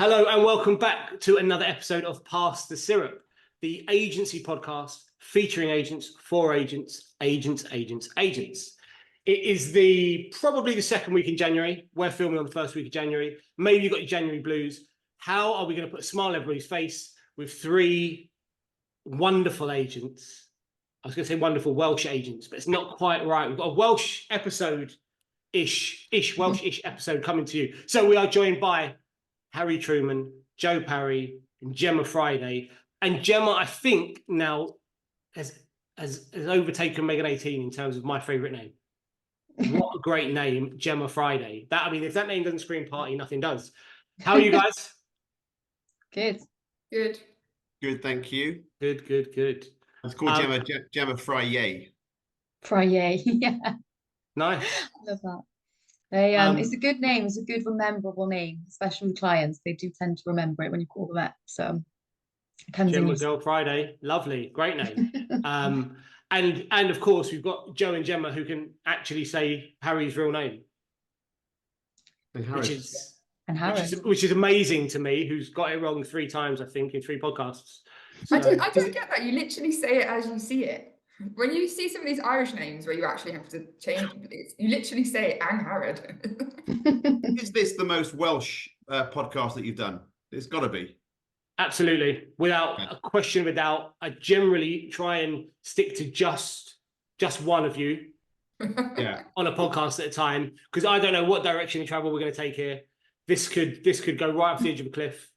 Hello and welcome back to another episode of Pass the Syrup, the agency podcast featuring agents, for agents, agents. It is probably the second week in January. We're filming on the first week of January. Maybe you've got your January blues. How are we going to put a smile on everybody's face with three wonderful agents? I was going to say wonderful Welsh agents, but it's not quite right. We've got a Welsh episode-ish episode coming to you. So we are joined by Harry Trueman, Joe Parry, and Jemma Friday. And Jemma, I think, now has overtaken Megan 18 in terms of my favourite name. What a great name, Jemma Friday. If that name doesn't scream party, nothing does. How are you guys? Good. Good, thank you. Good. It's called Jemma Friday. Friday, yeah. Nice. Love that. It's a good name. It's a good, rememberable name, especially with clients. They do tend to remember it when you call them up. So it comes Jemma in. Girl Friday, lovely, great name. And of course we've got Joe and Jemma who can actually say Harry's real name, which is amazing to me. Who's got it wrong 3 times, I think, in 3 podcasts. So, I don't get that. You literally say it as you see it. When you see some of these Irish names where you actually have to change it, you literally say Angharad. Is this the most Welsh podcast that you've done? It's got to be. Absolutely, without a question of a doubt. I generally try and stick to just one of you on a podcast at a time, because I don't know what direction of travel we're going to take here. This could go right off the edge of a cliff.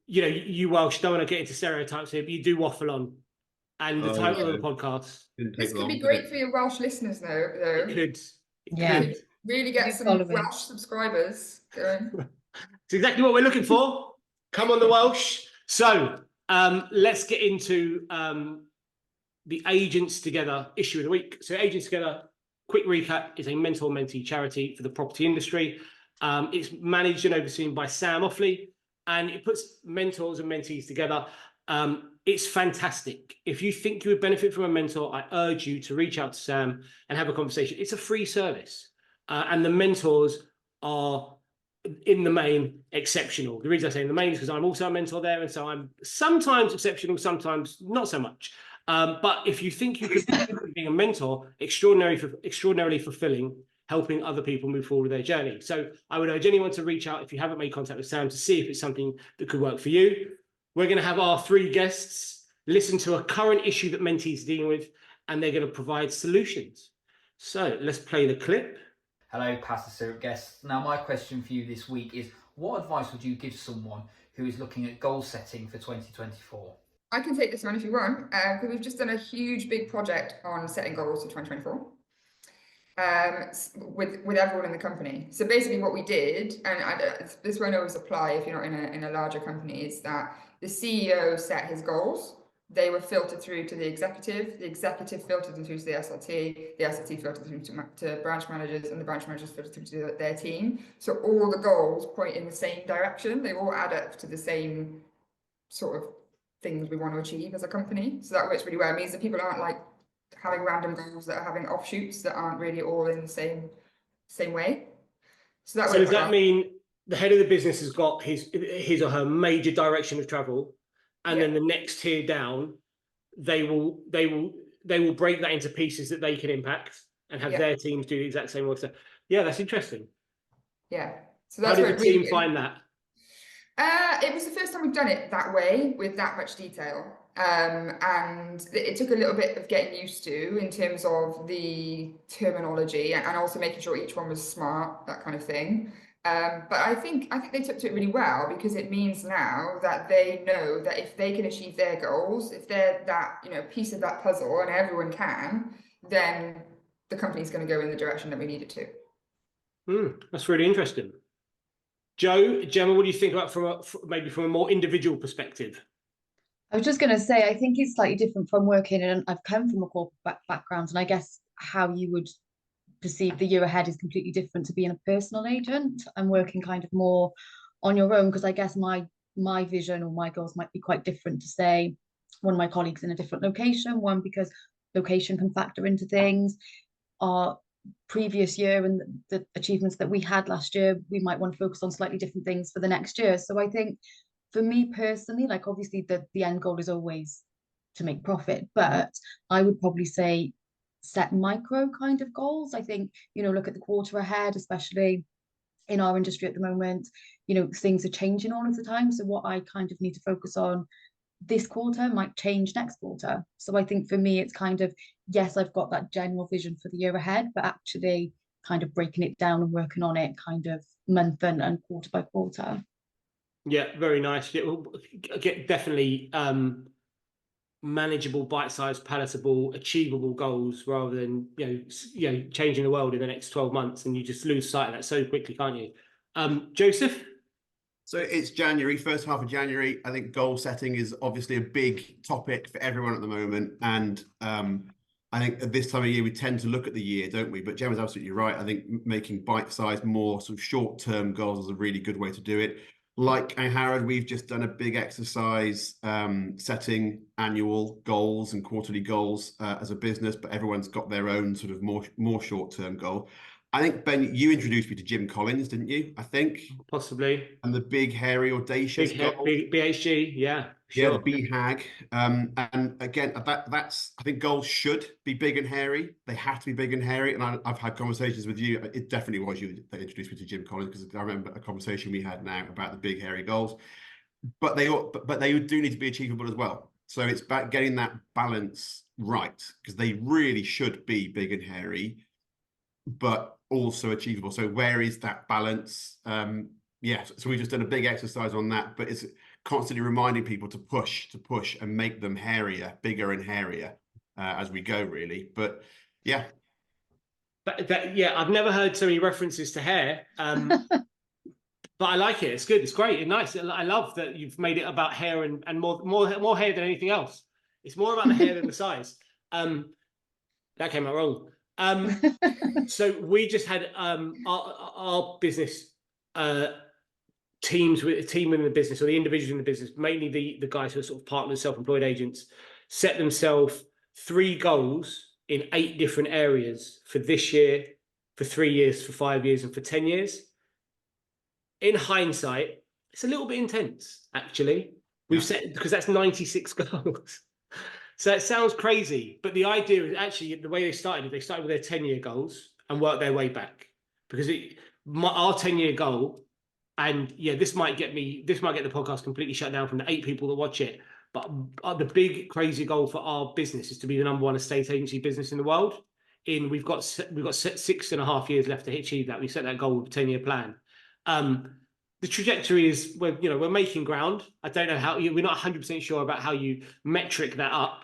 You Welsh don't want to get into stereotypes here, but you do waffle on. And the title of the podcast. This could be great for your Welsh listeners, though. It could. Really get some Welsh subscribers going. It's exactly what we're looking for. Come on, the Welsh. So let's get into the Agents Together issue of the week. So Agents Together, quick recap, is a mentor-mentee charity for the property industry. It's managed and overseen by Sam Offley, and it puts mentors and mentees together. It's fantastic. If you think you would benefit from a mentor, I urge you to reach out to Sam and have a conversation. It's a free service. And the mentors are, in the main, exceptional. The reason I say in the main is because I'm also a mentor there. And so I'm sometimes exceptional, sometimes not so much. But if you think you could be a mentor, extraordinarily fulfilling, helping other people move forward with their journey. So I would urge anyone to reach out if you haven't made contact with Sam to see if it's something that could work for you. We're going to have our 3 guests listen to a current issue that mentees are dealing with, and they're going to provide solutions. So let's play the clip. Hello, Pass the Syrup guests. Now, my question for you this week is, what advice would you give someone who is looking at goal setting for 2024? I can take this one if you want, because we've just done a huge, big project on setting goals for 2024. With everyone in the company. So basically what we did, and this won't always apply if you're not in a larger company, is that the CEO set his goals. They were filtered through to the executive filtered them through to the SLT filtered through to branch managers, and the branch managers filtered through to their team. So all the goals point in the same direction. They all add up to the same sort of things we want to achieve as a company. So that works really well. It means that people aren't like having random goals that are having offshoots that aren't really all in the same way. So does that mean the head of the business has got his or her major direction of travel, and then the next tier down, they will break that into pieces that they can impact and have their teams do the exact same work? So that's interesting. Yeah. So that's how did the team find that? It was the first time we've done it that way with that much detail. And it took a little bit of getting used to in terms of the terminology and also making sure each one was smart, that kind of thing. But I think they took to it really well, because it means now that they know that if they can achieve their goals, if they're that piece of that puzzle, and everyone can, then the company's going to go in the direction that we need it to. That's really interesting. Joe, Jemma, what do you think about from a more individual perspective? I was just going to say, I think it's slightly different from working, and I've come from a corporate background, and I guess how you would perceive the year ahead is completely different to being a personal agent and working kind of more on your own, because I guess my vision or my goals might be quite different to, say, one of my colleagues in a different location, because location can factor into things. Our previous year and the achievements that we had last year, we might want to focus on slightly different things for the next year. So I think for me personally, like obviously the end goal is always to make profit, but I would probably say set micro kind of goals. I think, look at the quarter ahead, especially in our industry at the moment, things are changing all of the time. So what I kind of need to focus on this quarter might change next quarter. So I think for me, it's kind of, yes, I've got that general vision for the year ahead, but actually kind of breaking it down and working on it kind of month and quarter by quarter. Yeah, very nice. It will get definitely manageable, bite-sized, palatable, achievable goals rather than changing the world in the next 12 months, and you just lose sight of that so quickly, can't you? Joseph? So it's January, first half of January. I think goal setting is obviously a big topic for everyone at the moment. And I think at this time of year, we tend to look at the year, don't we? But Gemma's absolutely right. I think making bite-sized, more sort of short-term goals is a really good way to do it. Like Angharad, we've just done a big exercise setting annual goals and quarterly goals as a business, but everyone's got their own sort of more short-term goal. I think, Ben, you introduced me to Jim Collins, didn't you? I think. Possibly. And the big, hairy, audacious goal. Big BHG, yeah. Yeah, Sure. the BHAG. And again, that's, I think goals should be big and hairy. They have to be big and hairy. And I've had conversations with you. It definitely was you that introduced me to Jim Collins, because I remember a conversation we had now about the big, hairy goals. But they do need to be achievable as well. So it's about getting that balance right, because they really should be big and hairy, but also achievable. So where is that balance? So we've just done a big exercise on that, but it's constantly reminding people to push and make them hairier, bigger and hairier as we go, really. But yeah. I've never heard so many references to hair. But I like it. It's good. It's great and nice. I love that you've made it about hair and more hair than anything else. It's more about the hair than the size. That came out wrong. So we just had our business team in the business, or the individuals in the business, mainly the guys who are sort of partners, self-employed agents, set themselves 3 goals in 8 different areas for this year, for 3 years, for 5 years, and for 10 years. In hindsight, it's a little bit intense, actually. We've set, because that's 96 goals. So it sounds crazy, but the idea is actually the way they started with their 10-year goals and worked their way back. Because our 10-year goal, and this might get the podcast completely shut down from the 8 people that watch it, but the big crazy goal for our business is to be the #1 estate agency business in the world. We've got 6.5 years left to achieve that. We set that goal with a 10-year plan. The trajectory is we're making ground. I don't know how we're not 100% sure about how you metric that up.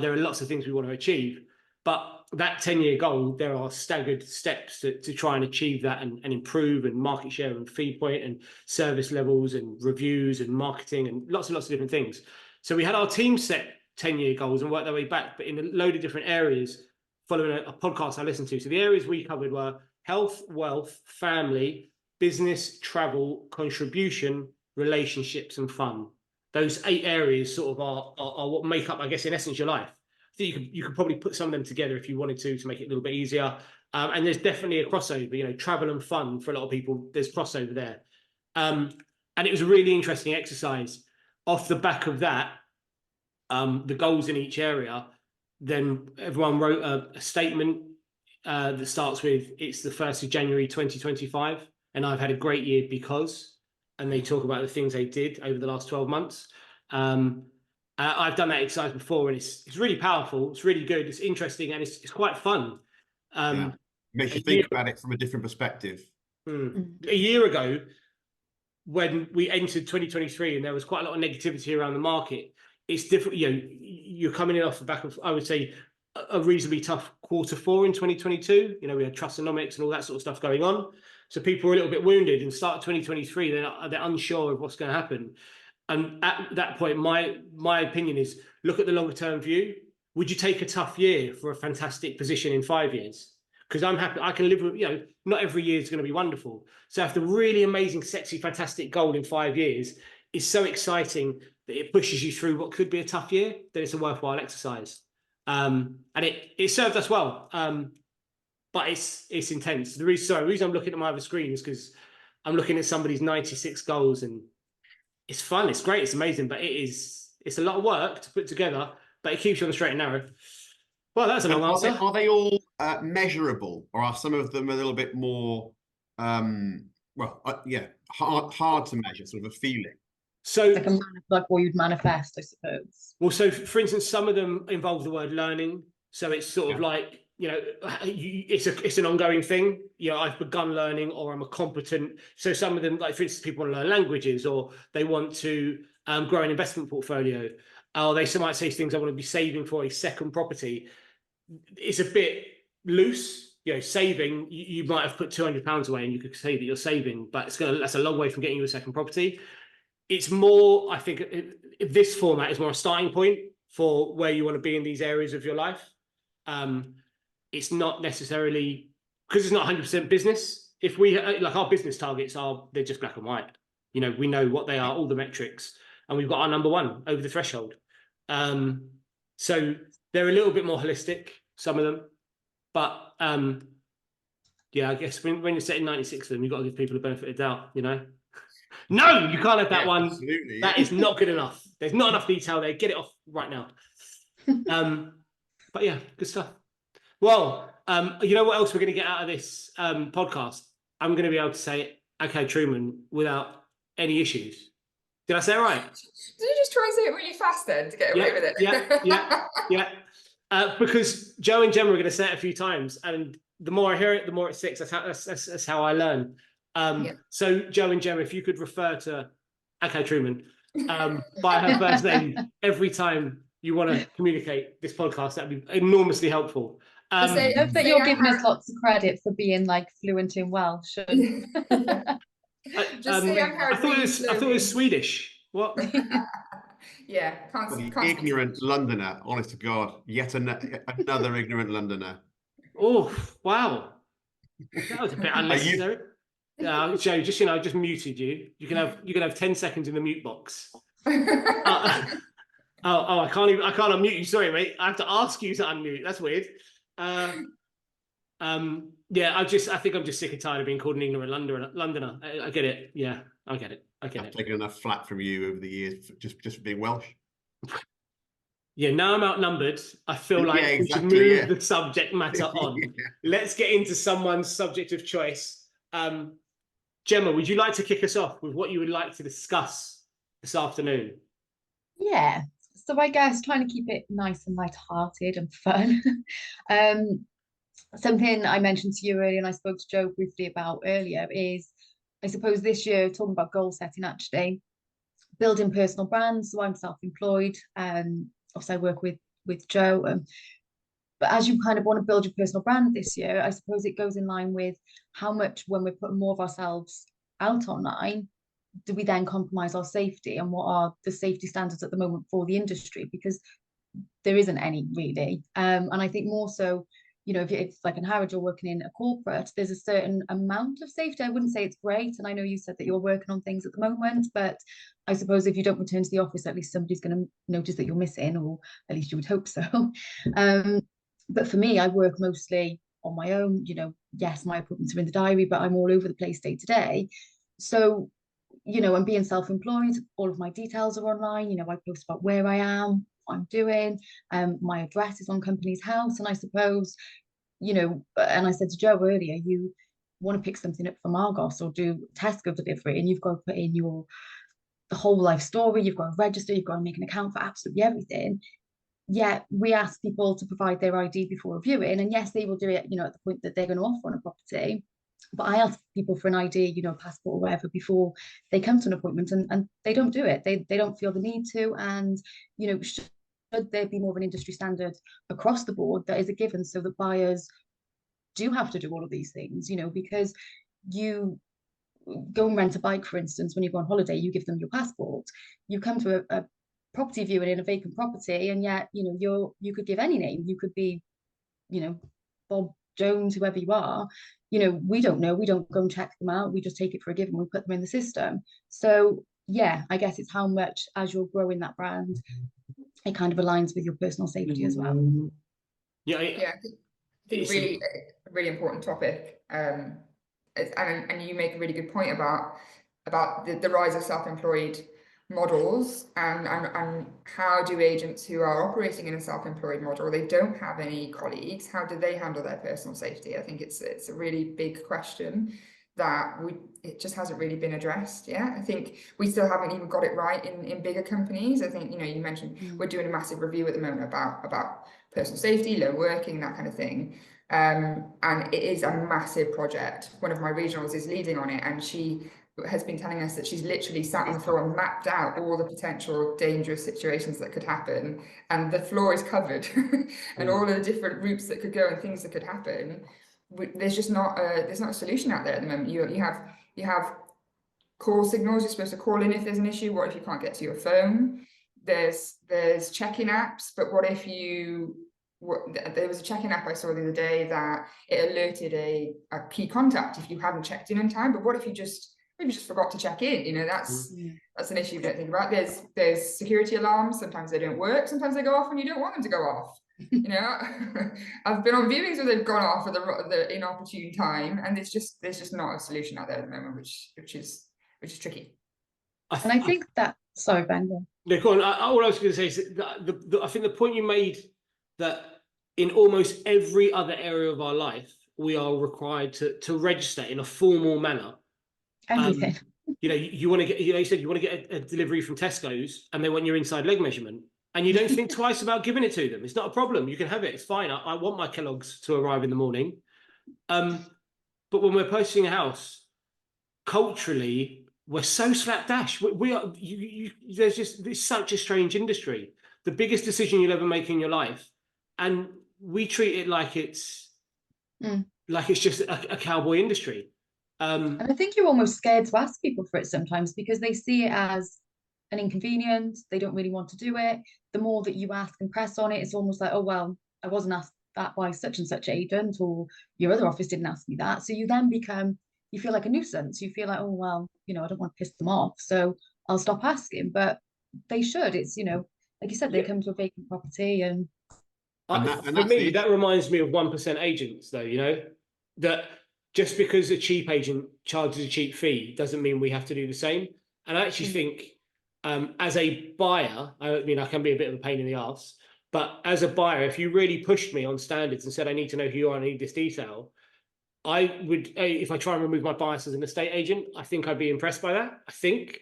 There are lots of things we want to achieve, but that 10-year goal, there are staggered steps to try and achieve that and improve, and market share and fee point and service levels and reviews and marketing and lots and lots of different things. So we had our team set 10-year goals and work their way back, but in a load of different areas, following a podcast I listened to. So the areas we covered were health, wealth, family, business, travel, contribution, relationships, and fun. Those 8 areas sort of are what make up, I guess, in essence, your life. I think you could probably put some of them together if you wanted to make it a little bit easier. And there's definitely a crossover. Travel and fun for a lot of people. There's crossover there. And it was a really interesting exercise. Off the back of that, the goals in each area, then everyone wrote a statement that starts with, it's the 1st of January 2025. And I've had a great year because, and they talk about the things they did over the last 12 months. I've done that exercise before, and it's really powerful. It's really good. It's interesting, and it's quite fun. Makes you think about it from a different perspective. A year ago, when we entered 2023, and there was quite a lot of negativity around the market, it's different. You're coming in off the back of, I would say, a reasonably tough Q4 in 2022. We had Trustonomics and all that sort of stuff going on. So people were a little bit wounded, and start 2023, they're unsure of what's going to happen. And at that point, my opinion is, look at the longer term view. Would you take a tough year for a fantastic position in 5 years? Because I'm happy, I can live with, not every year is going to be wonderful. So if the really amazing, sexy, fantastic goal in 5 years is so exciting that it pushes you through what could be a tough year, then it's a worthwhile exercise. And it served us well. but it's intense. The reason I'm looking at my other screen is because I'm looking at somebody's 96 goals, and it's fun, it's great, it's amazing, but it's a lot of work to put together, but it keeps you on the straight and narrow. Well, that's a long answer. Are they all measurable, or are some of them a little bit more, hard to measure, sort of a feeling? So, like what you'd manifest, I suppose. Well, so for instance, some of them involve the word learning. So it's sort of like, it's an ongoing thing. I've begun learning, or I'm a competent. So some of them, like for instance, people want to learn languages, or they want to grow an investment portfolio. Or they might say things, I want to be saving for a second property. It's a bit loose. Saving, you might have put £200 away and you could say that you're saving, but that's a long way from getting you a second property. It's more, I think, this format is more a starting point for where you want to be in these areas of your life. It's not necessarily, because it's not 100% business. If we, like our business targets they're just black and white. We know what they are, all the metrics, and we've got our number one over the threshold. So they're a little bit more holistic, some of them. But I guess when you're setting 96 of them, you've got to give people the benefit of doubt, No, you can't have that one. Absolutely. That is not good enough. There's not enough detail there. Get it off right now. But yeah, good stuff. Well, you know what else we're going to get out of this podcast? I'm going to be able to say, okay, Trueman, without any issues. Did I say it right? Did you just try and say it really fast then to get away with it? Yeah. Because Joe and Jemma are going to say it a few times, and the more I hear it, the more it sticks. That's how I learn. So Joe and Jemma, if you could refer to okay, Trueman, by her first name every time you want to communicate this podcast, that'd be enormously helpful. I hope that you're giving us lots of credit for being like fluent in Welsh. And... I thought it was Swedish. What? Yeah, ignorant Londoner. Honest to God, yet another ignorant Londoner. Oh wow, that was a bit unnecessary. Joe, just muted you. You can have 10 seconds in the mute box. I can't unmute you. Sorry, mate. I have to ask you to unmute. That's weird. I think I'm just sick and tired of being called an ignorant Londoner. I get it. Yeah, I get it. I've taken enough flack from you over the years just for being Welsh. Yeah, now I'm outnumbered. I feel like we should move the subject matter on. Let's get into someone's subject of choice. Jemma, would you like to kick us off with what you would like to discuss this afternoon? Yeah, so I guess trying to keep it nice and light-hearted and fun. Something I mentioned to you earlier, and I spoke to Joe briefly about earlier, is I suppose this year, talking about goal setting, actually, building personal brands. So I'm self-employed, obviously I work with Joe. But as you kind of want to build your personal brand this year, I suppose it goes in line with how much, when we're putting more of ourselves out online, do we then compromise our safety, and what are the safety standards at the moment for the industry? Because there isn't any really. And I think more so, if it's like Angharad, you're working in a corporate, there's a certain amount of safety. I wouldn't say it's great. And I know you said that you're working on things at the moment, but I suppose if you don't return to the office, at least somebody's going to notice that you're missing, or at least you would hope so. But for me, I work mostly on my own. Yes, my appointments are in the diary, but I'm all over the place day to day. So, I'm being self-employed. All of my details are online. I post about where I am, what I'm doing. My address is on Company's House. And I suppose, and I said to Joe earlier, you want to pick something up from Argos or do Tesco delivery, and you've got to put in the whole life story. You've got to register. You've got to make an account for absolutely everything. Yet we ask people to provide their ID before reviewing, and yes, they will do it, at the point that they're going to offer on a property. But I ask people for an ID, a passport or whatever, before they come to an appointment, and they don't do it. They don't feel the need to. And, should there be more of an industry standard across the board that is a given, so that buyers do have to do all of these things, because you go and rent a bike, for instance, when you go on holiday, you give them your passport. You come to a property viewing in a vacant property, and yet, you could give any name. You could be, Bob Jones, whoever you are. We don't know. We don't go and check them out. We just take it for a given. We put them in the system. So yeah, I guess it's how much, as you're growing that brand, it kind of aligns with your personal safety as well. Yeah. think really, a really important topic. And you make a really good point about the rise of self-employed models and how do agents who are operating in a self-employed model, they don't have any colleagues, how do they handle their personal safety? I think it's a really big question that it just hasn't really been addressed yet. I think we still haven't even got it right in bigger companies. I think, you mentioned we're doing a massive review at the moment about personal safety, lone working, that kind of thing. And it is a massive project. One of my regionals is leading on it, and she has been telling us that she's literally sat on the floor and mapped out all the potential dangerous situations that could happen, and the floor is covered and all of the different routes that could go and things that could happen. There's just not a solution out there at the moment. You have call signals. You're supposed to call in if there's an issue. What if you can't get to your phone? There's check-in apps, but what if there was a check-in app I saw the other day that it alerted a key contact if you hadn't checked in time. But what if you just forgot to check in? That's an issue you don't think about. There's security alarms. Sometimes they don't work. Sometimes they go off when you don't want them to go off. I've been on viewings where they've gone off at the inopportune time, and there's just not a solution out there at the moment, which is tricky. And I think that, sorry, Ben. No, go on. All I was going to say is that I think the point you made, that in almost every other area of our life, we are required to register in a formal manner. Everything. You want to get, you said you want to get a delivery from Tesco's and they want your inside leg measurement, and you don't think twice about giving it to them. It's not a problem. You can have it. It's fine. I want my Kellogg's to arrive in the morning. But when we're purchasing a house, culturally, we're so slapdash. We are. It's such a strange industry. The biggest decision you'll ever make in your life, and we treat it like it's just a cowboy industry. And I think you're almost scared to ask people for it sometimes because they see it as an inconvenience. They don't really want to do it. The more that you ask and press on it, it's almost like, oh, well, I wasn't asked that by such and such agent, or your other office didn't ask me that. So you then you feel like a nuisance. You feel like, oh, well, I don't want to piss them off, so I'll stop asking. But they should. It's, like you said, they come to a vacant property and for me, that reminds me of 1% agents, though, that just because a cheap agent charges a cheap fee doesn't mean we have to do the same. And I actually think as a buyer, I can be a bit of a pain in the arse, but as a buyer, if you really pushed me on standards and said, I need to know who you are, I need this detail, I would, if I try and remove my bias as an estate agent, I think I'd be impressed by that. I think.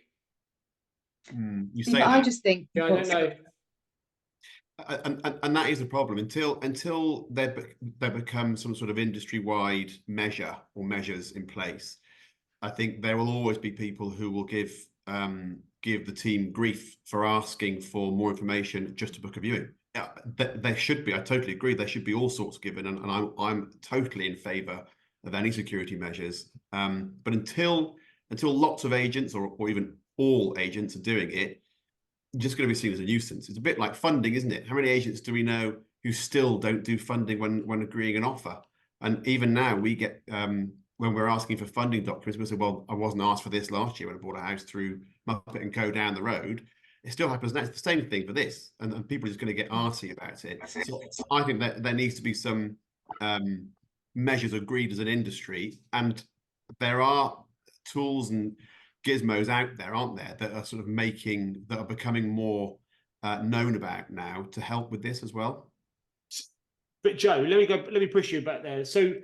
You say that. I just think. Yeah, I don't know. And that is a problem until there becomes some sort of industry-wide measure or measures in place. I think there will always be people who will give the team grief for asking for more information just to book a viewing. There should be. I totally agree. There should be all sorts given, and I'm totally in favour of any security measures. But until lots of agents or even all agents are doing it, just going to be seen as a nuisance. It's a bit like funding, isn't it? How many agents do we know who still don't do funding when agreeing an offer? And even now we get, when we're asking for funding documents, we say, well, I wasn't asked for this last year when I bought a house through Muppet & Co down the road. It still happens now. It's the same thing for this. And people are just going to get arsy about it. So I think that there needs to be some measures agreed as an industry. And there are tools and gizmos out there, aren't there, that are becoming more known about now to help with this as well. But Joe, let me push you back there. So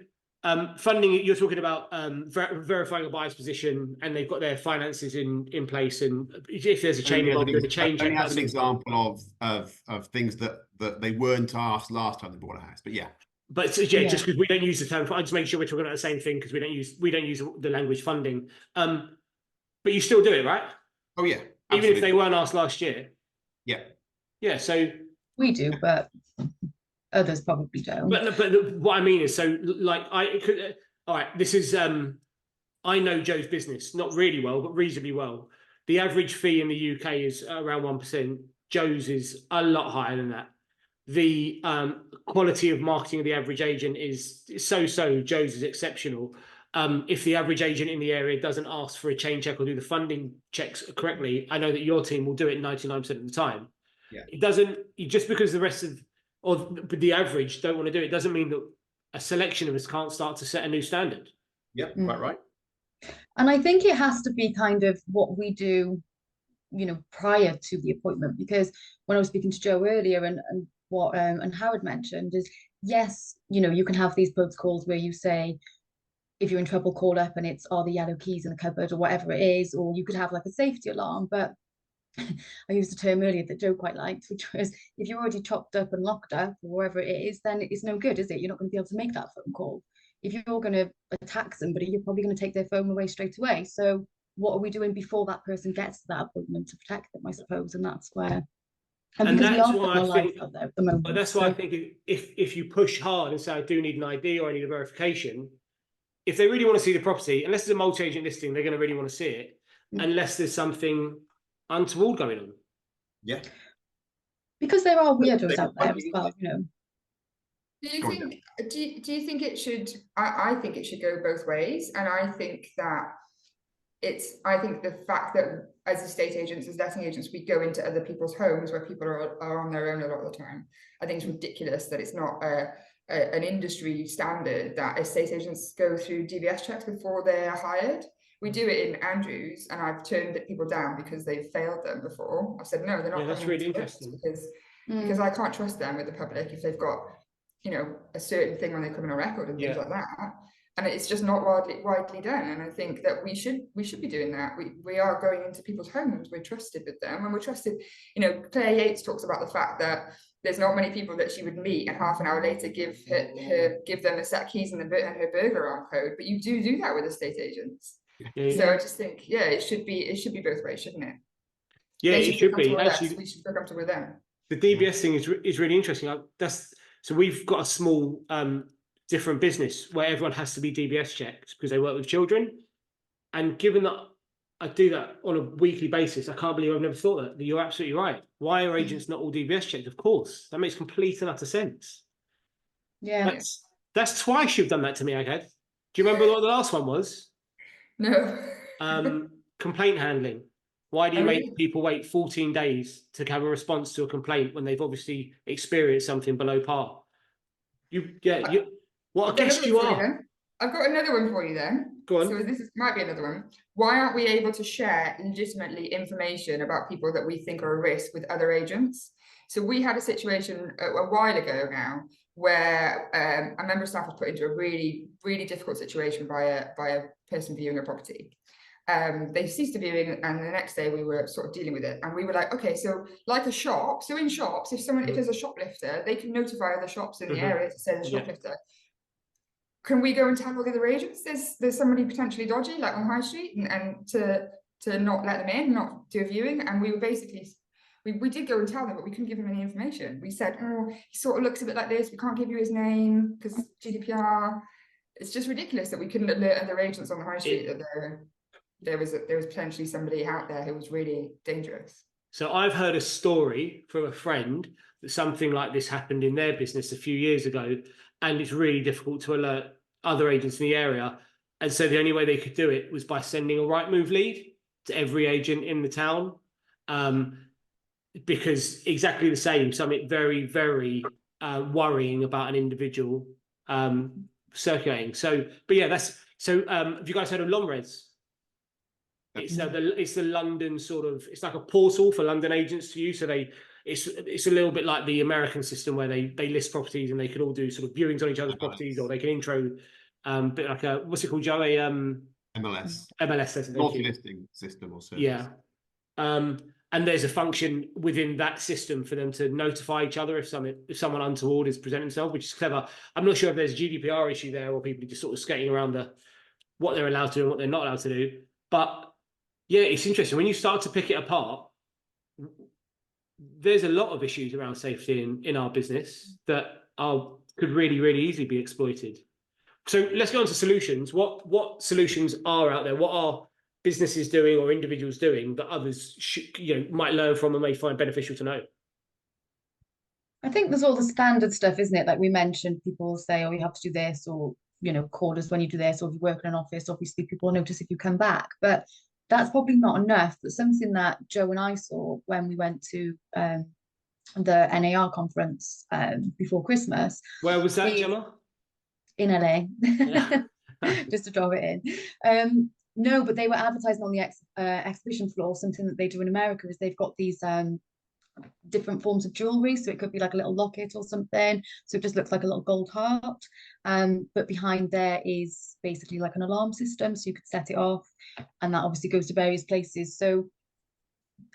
funding, you're talking about verifying a buyer's position, and they've got their finances in place, and if there's a chain involved, there's a chain check. As an example of things that they weren't asked last time they bought a house, but yeah. But just because we don't use the term, I just make sure we're talking about the same thing, because we don't use the language funding. But you still do it, right? Oh yeah, absolutely. Even if they weren't asked last year. Yeah. Yeah. So we do, but others probably don't. But what I mean is, so like all right. This is I know Joe's business not really well, but reasonably well. The average fee in the UK is around 1%. Joe's is a lot higher than that. The quality of marketing of the average agent is so. Joe's is exceptional. If the average agent in the area doesn't ask for a chain check or do the funding checks correctly, I know that your team will do it 99% of the time. Yeah. It doesn't, just because the rest of, or the average don't want to do it, doesn't mean that a selection of us can't start to set a new standard. Yep, quite right. And I think it has to be kind of what we do, prior to the appointment, because when I was speaking to Joe earlier and what and Howard mentioned is, yes, you can have these protocols where you say, if you're in trouble, call up and it's all the yellow keys in the cupboard or whatever it is, or you could have like a safety alarm. But I used a term earlier that Joe quite liked, which was, if you're already chopped up and locked up or wherever it is, then it's no good, is it? You're not going to be able to make that phone call. If you're going to attack somebody, you're probably going to take their phone away straight away. So what are we doing before that person gets to that appointment to protect them, I suppose? And that's where, And because we that's are why putting I our lives think, out there at the moment. but that's why I think if you push hard and say, I do need an ID or I need a verification, if they really want to see the property, unless there's a multi-agent listing, they're going to really want to see it, unless there's something untoward going on. Yeah. Because there are weirdos out there as well, Do you think? Do you think it should? I think it should go both ways, and I think that I think the fact that as estate agents, as letting agents, we go into other people's homes where people are on their own a lot of the time. I think it's ridiculous that it's not an industry standard that estate agents go through DBS checks before they're hired. We do it in Andrews, and I've turned people down because they've failed them before. I've said no, they're not. Yeah, that's really interesting. Because I can't trust them with the public if they've got a certain thing on their criminal record and things like that. And it's just not widely done. And I think that we should be doing that. We are going into people's homes. We're trusted with them, and we're trusted. Claire Yates talks about the fact that there's not many people that she would meet and half an hour later give them a set of keys and her burglar alarm code. But you do that with estate agents. So I just think, it should be both ways, shouldn't it? Yeah, it should be. Actually, we should feel comfortable with them. The DBS thing is really interesting. So we've got a small different business where everyone has to be DBS checked because they work with children. And given that I do that on a weekly basis, I can't believe I've never thought that. You're absolutely right. Why are agents not all DBS checked? Of course, that makes complete and utter sense. Yeah, that's twice you've done that to me, Angharad. Do you remember what the last one was? No. Complaint handling. Why do you make people wait 14 days to have a response to a complaint when they've obviously experienced something below par? What a guest you are. I've got another one for you then. Go on. So might be another one. Why aren't we able to share legitimately information about people that we think are a risk with other agents? So we had a situation a while ago now where a member of staff was put into a really, really difficult situation by a person viewing a property. They ceased the viewing, and the next day we were sort of dealing with it, and we were like, okay, so like a shop, so in shops, if there's a shoplifter, they can notify other shops in the area to say there's a shoplifter. Can we go and tell all the other agents there's somebody potentially dodgy, like on High Street, and to not let them in, not do a viewing? And we were basically, we did go and tell them, but we couldn't give them any information. We said, oh, he sort of looks a bit like this, we can't give you his name because GDPR. It's just ridiculous that we couldn't alert other agents on the High Street that there was potentially somebody out there who was really dangerous. So I've heard a story from a friend that something like this happened in their business a few years ago, and it's really difficult to alert other agents in the area. And so the only way they could do it was by sending a Rightmove lead to every agent in the town, because exactly the same, something very, very worrying about an individual circulating. So, but yeah, have you guys heard of Lomres? It's the London sort of, it's like a portal for London agents to use. So it's a little bit like the American system where they list properties and they can all do sort of viewings on each other's properties, or they can intro, bit like a, what's it called, Joe? MLS, multi-listing system or service. Yeah. And there's a function within that system for them to notify each other if someone untoward is presenting themselves, which is clever. I'm not sure if there's a GDPR issue there or people just sort of skating around what they're allowed to do and what they're not allowed to do. But yeah, it's interesting. When you start to pick it apart, there's a lot of issues around safety in our business that could really, really easily be exploited. So let's go on to solutions. What solutions are out there? What are businesses doing or individuals doing that others might learn from and may find beneficial to know? I think there's all the standard stuff, isn't it? Like we mentioned, people say, oh, you have to do this, or call us when you do this, or if you work in an office, obviously people notice if you come back. But that's probably not enough. But something that Joe and I saw when we went to the NAR conference before Christmas. Where was that, Jemma? in LA, Yeah. just to drop it in. No, but they were advertising on the exhibition floor. Something that they do in America is they've got these different forms of jewelry. So it could be like a little locket or something. So it just looks like a little gold heart. But behind there is basically like an alarm system. So you could set it off, and that obviously goes to various places. So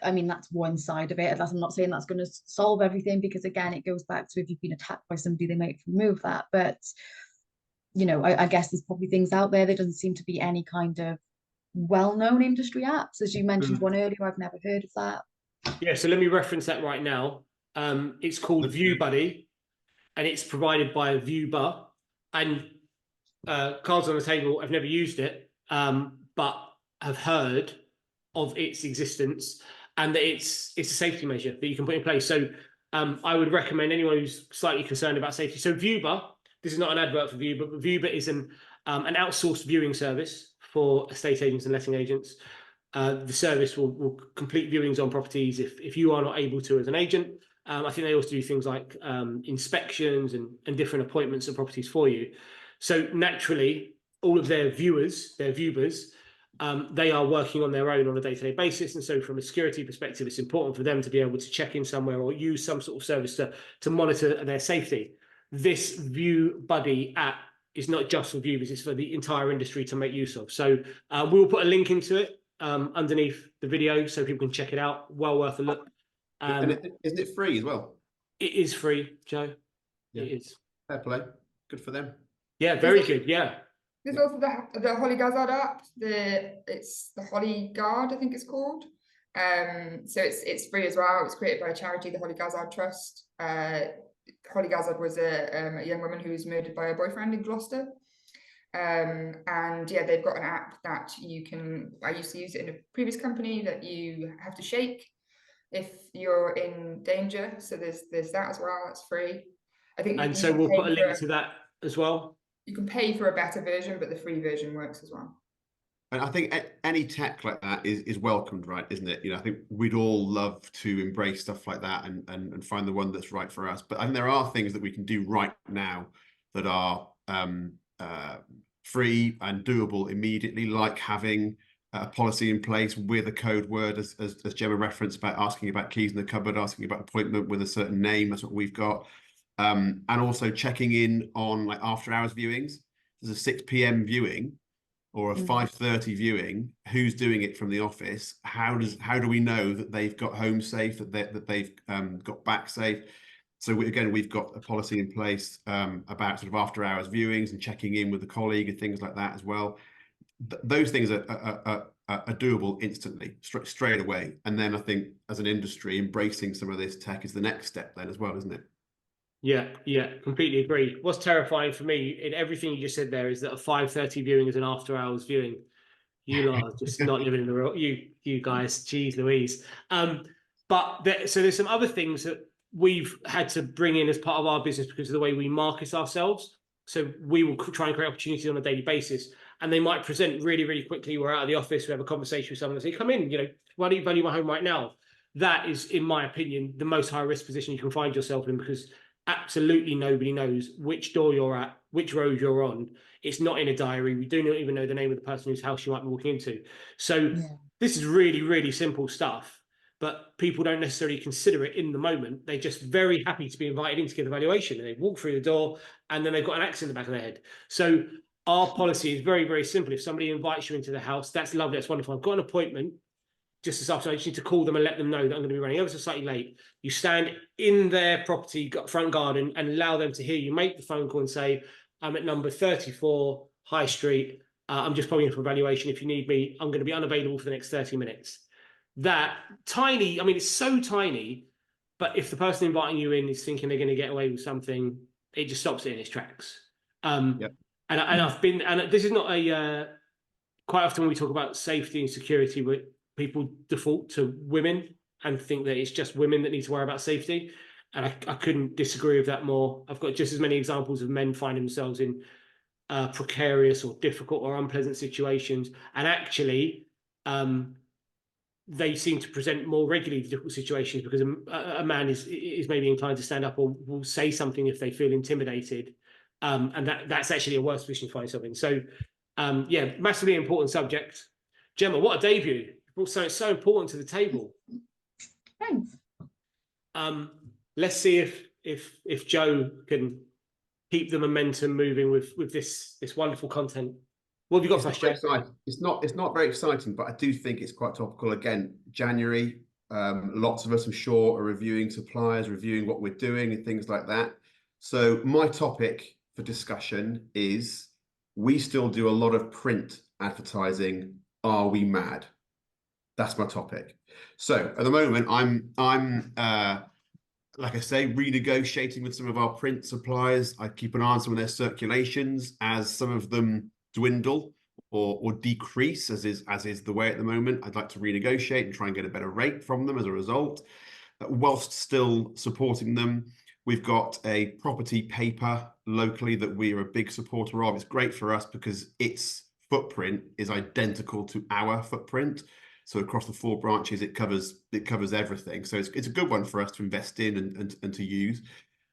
I mean, that's one side of it. I'm not saying that's going to solve everything, because again, it goes back to if you've been attacked by somebody, they might remove that. But you know, I guess there's probably things out there. There doesn't seem to be any kind of well-known industry apps. As you mentioned one earlier, I've never heard of that. Yeah, so let me reference that right now. It's called ViewBuddy, and it's provided by Viewbar. And cards on the table, I've never used it, but have heard of its existence, and that it's a safety measure that you can put in place. So I would recommend anyone who's slightly concerned about safety. So Viewbar, this is not an advert for Viewbar, but Viewbar is an outsourced viewing service for estate agents and letting agents. The service will complete viewings on properties if you are not able to as an agent. I think they also do things like inspections and different appointments of properties for you. So naturally, all of their viewers, they are working on their own on a day-to-day basis. And so from a security perspective, it's important for them to be able to check in somewhere or use some sort of service to monitor their safety. This ViewBuddy app is not just for viewers, it's for the entire industry to make use of. So we'll put a link into it underneath the video so people can check it out. Well worth a look. And isn't it free as well? It is free, Joe. Yeah. It is. Fair play. Good for them. Yeah, very good. Yeah. There's also the Holly Gazard app. It's the Holly Guard, I think it's called. So it's free as well. It's created by a charity, the Holly Gazard Trust. Holly Gazard was a young woman who was murdered by her boyfriend in Gloucester. And yeah, they've got an app that you can. I used to use it in a previous company, that you have to shake if you're in danger. So there's that as well. It's free. I think. And so we'll put a link to that as well. You can pay for a better version, but the free version works as well. And I think any tech like that is welcomed, right? Isn't it? You know, I think we'd all love to embrace stuff like that and find the one that's right for us. But I think there are things that we can do right now that are free and doable immediately, like having a policy in place with a code word, as Jemma referenced, about asking about keys in the cupboard, asking about appointment with a certain name. That's what we've got. And also checking in on like after hours viewings. There's a 6 p.m. viewing or a 5:30 viewing. Who's doing it from the office? How do we know that they've got home safe, that they've got back safe? So we've got a policy in place about sort of after hours viewings and checking in with the colleague and things like that as well. Those things are doable instantly, straight away. And then I think as an industry, embracing some of this tech is the next step then as well, isn't it? Yeah, completely agree. What's terrifying for me in everything you just said there is that a 5:30 viewing is an after hours viewing. You lot are just not living in the real. You guys, geez Louise. But so there's some other things that we've had to bring in as part of our business because of the way we market ourselves. So we will try and create opportunities on a daily basis, and they might present really, really quickly. We're out of the office, we have a conversation with someone and say, come in, why don't you value my home right now? That is, in my opinion, the most high risk position you can find yourself in, because absolutely nobody knows which door you're at, which road you're on. It's not in a diary. We do not even know the name of the person whose house you might be walking into. So this is really, really simple stuff, but people don't necessarily consider it in the moment. They're just very happy to be invited in to get the valuation, and they walk through the door and then they've got an axe in the back of their head. So our policy is very, very simple. If somebody invites you into the house, that's lovely, that's wonderful. I've got an appointment just this afternoon. I just need to call them and let them know that I'm going to be running ever so slightly late. You stand in their property front garden and allow them to hear you make the phone call and say, I'm at number 34 High Street. I'm just popping in for evaluation. If you need me, I'm going to be unavailable for the next 30 minutes. That tiny, I mean, it's so tiny, but if the person inviting you in is thinking they're going to get away with something, it just stops it in its tracks. And I've been, and this is not quite often when we talk about safety and security, but people default to women and think that it's just women that need to worry about safety. And I couldn't disagree with that more. I've got just as many examples of men finding themselves in precarious or difficult or unpleasant situations. And actually, they seem to present more regularly to difficult situations because a man is maybe inclined to stand up or will say something if they feel intimidated. And that's actually a worse position to find yourself in. So, yeah, massively important subject. Jemma, what a debut! Also, it's so important to the table. Thanks. Let's see if Joe can keep the momentum moving with this wonderful content. What have you got for us, Joe? It's not very exciting, but I do think it's quite topical. Again, January, lots of us, I'm sure, are reviewing suppliers, reviewing what we're doing and things like that. So my topic for discussion is, we still do a lot of print advertising. Are we mad? That's my topic. So at the moment, I'm like I say, renegotiating with some of our print suppliers. I keep an eye on some of their circulations as some of them dwindle or decrease, as is the way at the moment. I'd like to renegotiate and try and get a better rate from them as a result, whilst still supporting them. We've got a property paper locally that we are a big supporter of. It's great for us because its footprint is identical to our footprint. So across the 4 branches, it covers everything. So it's a good one for us to invest in and to use.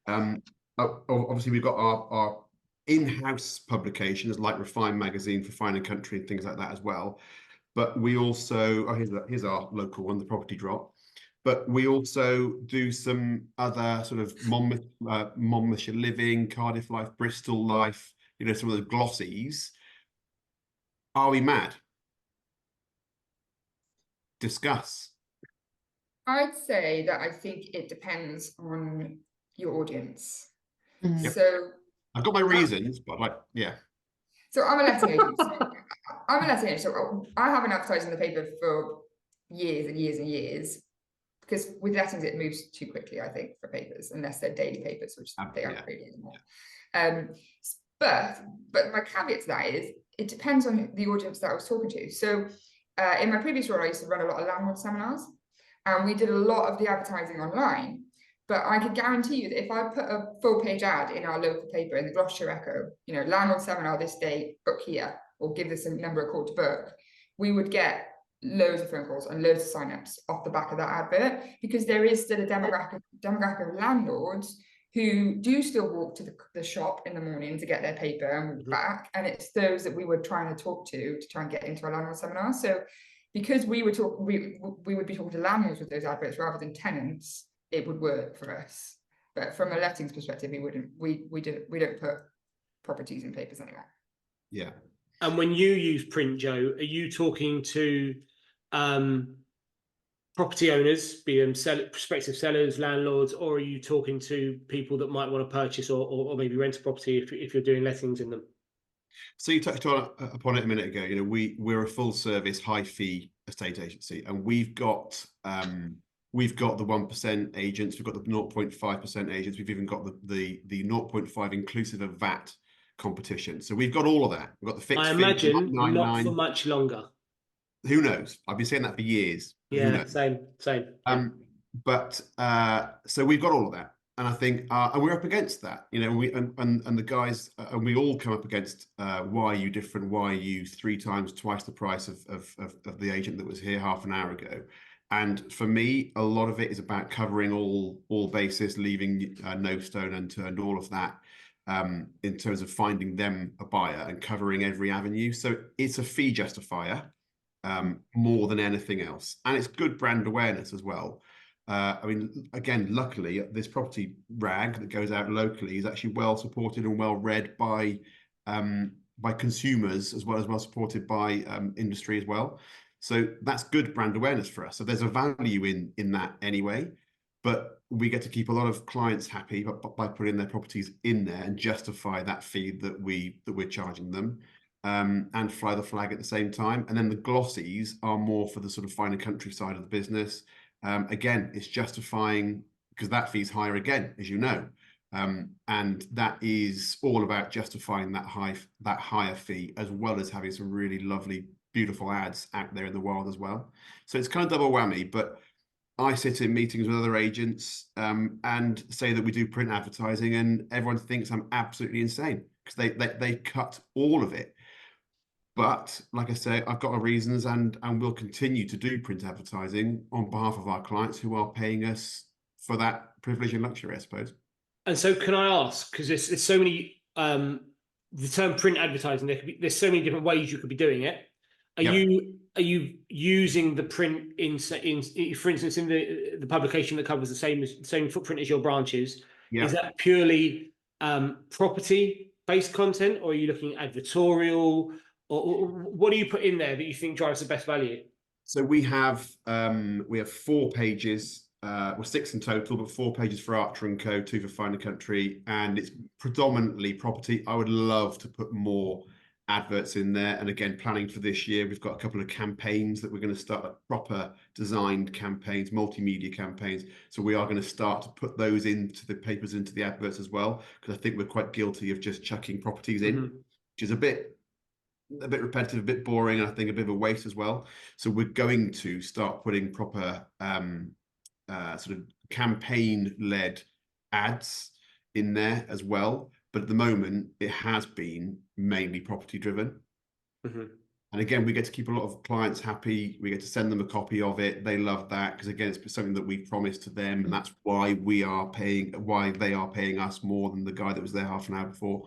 Obviously, we've got our in-house publications like Refine Magazine for Fine and Country and things like that as well. But we also, here's our local one, the Property Drop. But we also do some other sort of Monmouthshire Living, Cardiff Life, Bristol Life, some of the glossies. Are we mad? Discuss. I'd say that I think it depends on your audience. Mm. So I've got my reasons, but yeah. So I'm a letting agent. So I haven't advertised in the paper for years and years and years, because with lettings it moves too quickly, I think, for papers, unless they're daily papers, which they aren't really anymore. But my caveat to that is, it depends on the audience that I was talking to. So in my previous role, I used to run a lot of landlord seminars, and we did a lot of the advertising online. But I could guarantee you that if I put a full page ad in our local paper, in the Gloucestershire Echo, landlord seminar this day, book here, or give this a number of call to book, we would get loads of phone calls and loads of signups off the back of that advert, because there is still a demographic of landlords who do still walk to the shop in the morning to get their paper and walk back, and it's those that we were trying to talk to try and get into a landlord seminar. So because we would be talking to landlords with those adverts rather than tenants, it would work for us. But from a lettings perspective, we don't put properties in papers anymore. Yeah. And when you use print, Joe, are you talking to property owners, be them prospective sellers, landlords, or are you talking to people that might want to purchase or maybe rent a property if you're doing lettings in them? So you touched upon it a minute ago. We're a full service, high fee estate agency, and we've got the 1% agents, we've got the 0.5% agents, we've even got the 0.5 inclusive of VAT competition. So we've got all of that. We've got the fixed fee. I imagine not for 199. much longer. Who knows? I've been saying that for years. Yeah, same. But so we've got all of that, and I think and we're up against that. We and the guys and we all come up against why are you different? Why are you twice the price of the agent that was here half an hour ago? And for me, a lot of it is about covering all bases, leaving no stone unturned, all of that, in terms of finding them a buyer and covering every avenue. So it's a fee justifier more than anything else. And it's good brand awareness as well. Again, luckily, this property rag that goes out locally is actually well supported and well read by consumers, as well supported by industry as well. So that's good brand awareness for us. So there's a value in that anyway, but we get to keep a lot of clients happy by putting their properties in there and justify that fee that we're charging them, and fly the flag at the same time. And then the glossies are more for the sort of finer country side of the business. Again, it's justifying, because that fee's higher again, as you know, and that is all about justifying that higher fee, as well as having some really lovely, beautiful ads out there in the wild as well. So it's kind of double whammy. But I sit in meetings with other agents and say that we do print advertising, and everyone thinks I'm absolutely insane because they cut all of it. But like I say, I've got my reasons, and we'll continue to do print advertising on behalf of our clients who are paying us for that privilege and luxury, I suppose. And so can I ask, because there's so many the term print advertising, there's so many different ways you could be doing it. Are you using the print for instance, in the publication that covers the same footprint as your branches? Is that purely property based content, or are you looking at advertorial, or what do you put in there that you think drives the best value? So we have 4 pages, well 6 in total, but 4 pages for Archer & Co, 2 for Fine & Country, and it's predominantly property. I would love to put more adverts in there, and again, planning for this year, we've got a couple of campaigns that we're going to start, proper designed campaigns, multimedia campaigns. So we are going to start to put those into the papers, into the adverts as well, because I think we're quite guilty of just chucking properties in, which is a bit repetitive, a bit boring, and I think a bit of a waste as well. So we're going to start putting proper sort of campaign-led ads in there as well. But at the moment, it has been mainly property driven. And again, we get to keep a lot of clients happy. We get to send them a copy of it. They love that because again, it's something that we've promised to them, and that's why they are paying us more than the guy that was there half an hour before.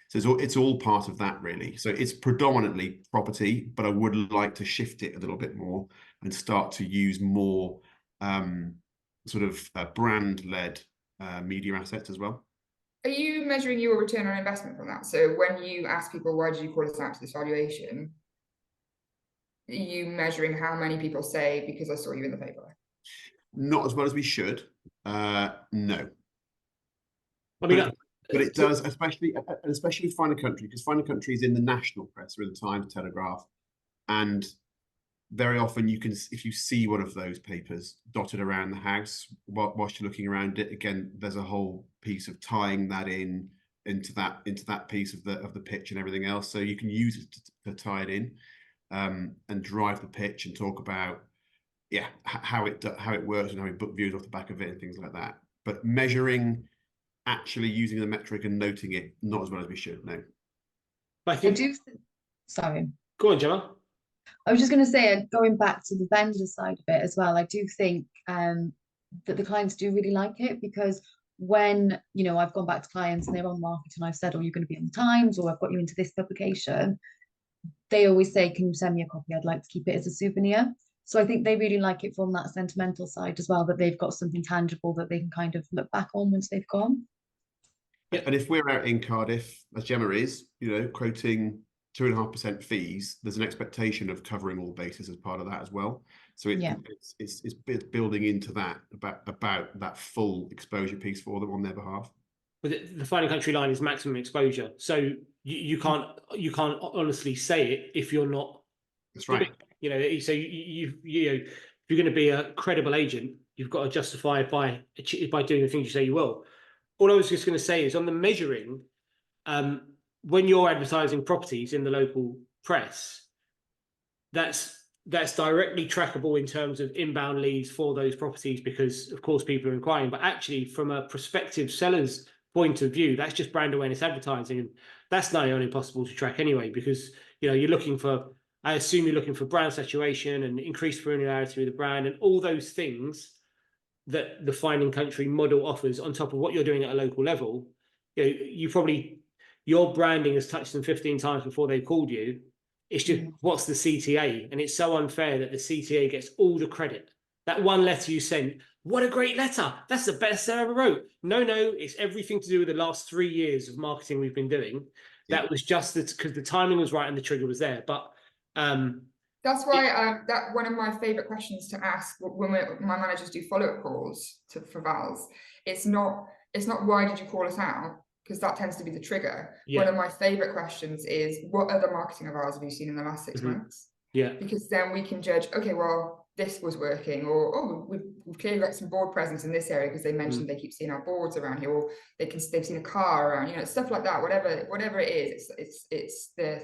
So it's all part of that, really. So it's predominantly property, but I would like to shift it a little bit more and start to use more sort of brand-led media assets as well. Are you measuring your return on investment from that? So when you ask people, why did you call us out to this valuation? Are you measuring how many people say, because I saw you in the paper? Not as well as we should. No. I mean, but it does, especially with Fine & Country, because Fine & Country is in the national press, or in the Times, Telegraph, and very often you can, if you see one of those papers dotted around the house whilst you're looking around it, again, there's a whole piece of tying that into that piece of the pitch and everything else. So you can use it to tie it in and drive the pitch and talk about how it works and how we book views off the back of it and things like that. But measuring, actually using the metric and noting it, not as well as we should. No. I think. Sorry. Go on, Jemma. I was just going to say, going back to the vendor side of it as well, I do think that the clients do really like it, because when, I've gone back to clients and they're on market and I've said, oh, you're going to be on the Times, or I've got you into this publication, they always say, can you send me a copy? I'd like to keep it as a souvenir. So I think they really like it from that sentimental side as well, that they've got something tangible that they can kind of look back on once they've gone. And if we're out in Cardiff, as Jemma is, quoting 2.5% fees, there's an expectation of covering all bases as part of that as well. So it's building into that about that full exposure piece for them on their behalf. But the Fine & Country line is maximum exposure, so you can't honestly say it if you're not. That's right. So if you're going to be a credible agent, you've got to justify it by doing the things you say you will. All I was just going to say is on the measuring. When you're advertising properties in the local press, that's directly trackable in terms of inbound leads for those properties, because of course people are inquiring. But actually, from a prospective seller's point of view, that's just brand awareness advertising, and that's not only possible to track anyway, because you're looking for. I assume you're looking for brand saturation and increased familiarity with the brand and all those things that the Fine & Country model offers on top of what you're doing at a local level. Your branding has touched them 15 times before they've called you. It's just, what's the CTA? And it's so unfair that the CTA gets all the credit. That one letter you sent, what a great letter. That's the best I ever wrote. No, it's everything to do with the last 3 years of marketing we've been doing. That was just because the timing was right and the trigger was there. But that's why that one of my favorite questions to ask when my managers do follow-up calls for Vals. It's not why did you call us out? Because that tends to be the trigger. One of my favorite questions is, what other marketing of ours have you seen in the last 6 months? Because then we can judge, okay, well, this was working, or we've clearly got some board presence in this area because they mentioned they keep seeing our boards around here, or they've seen a car around, stuff like that. Whatever it is, it's the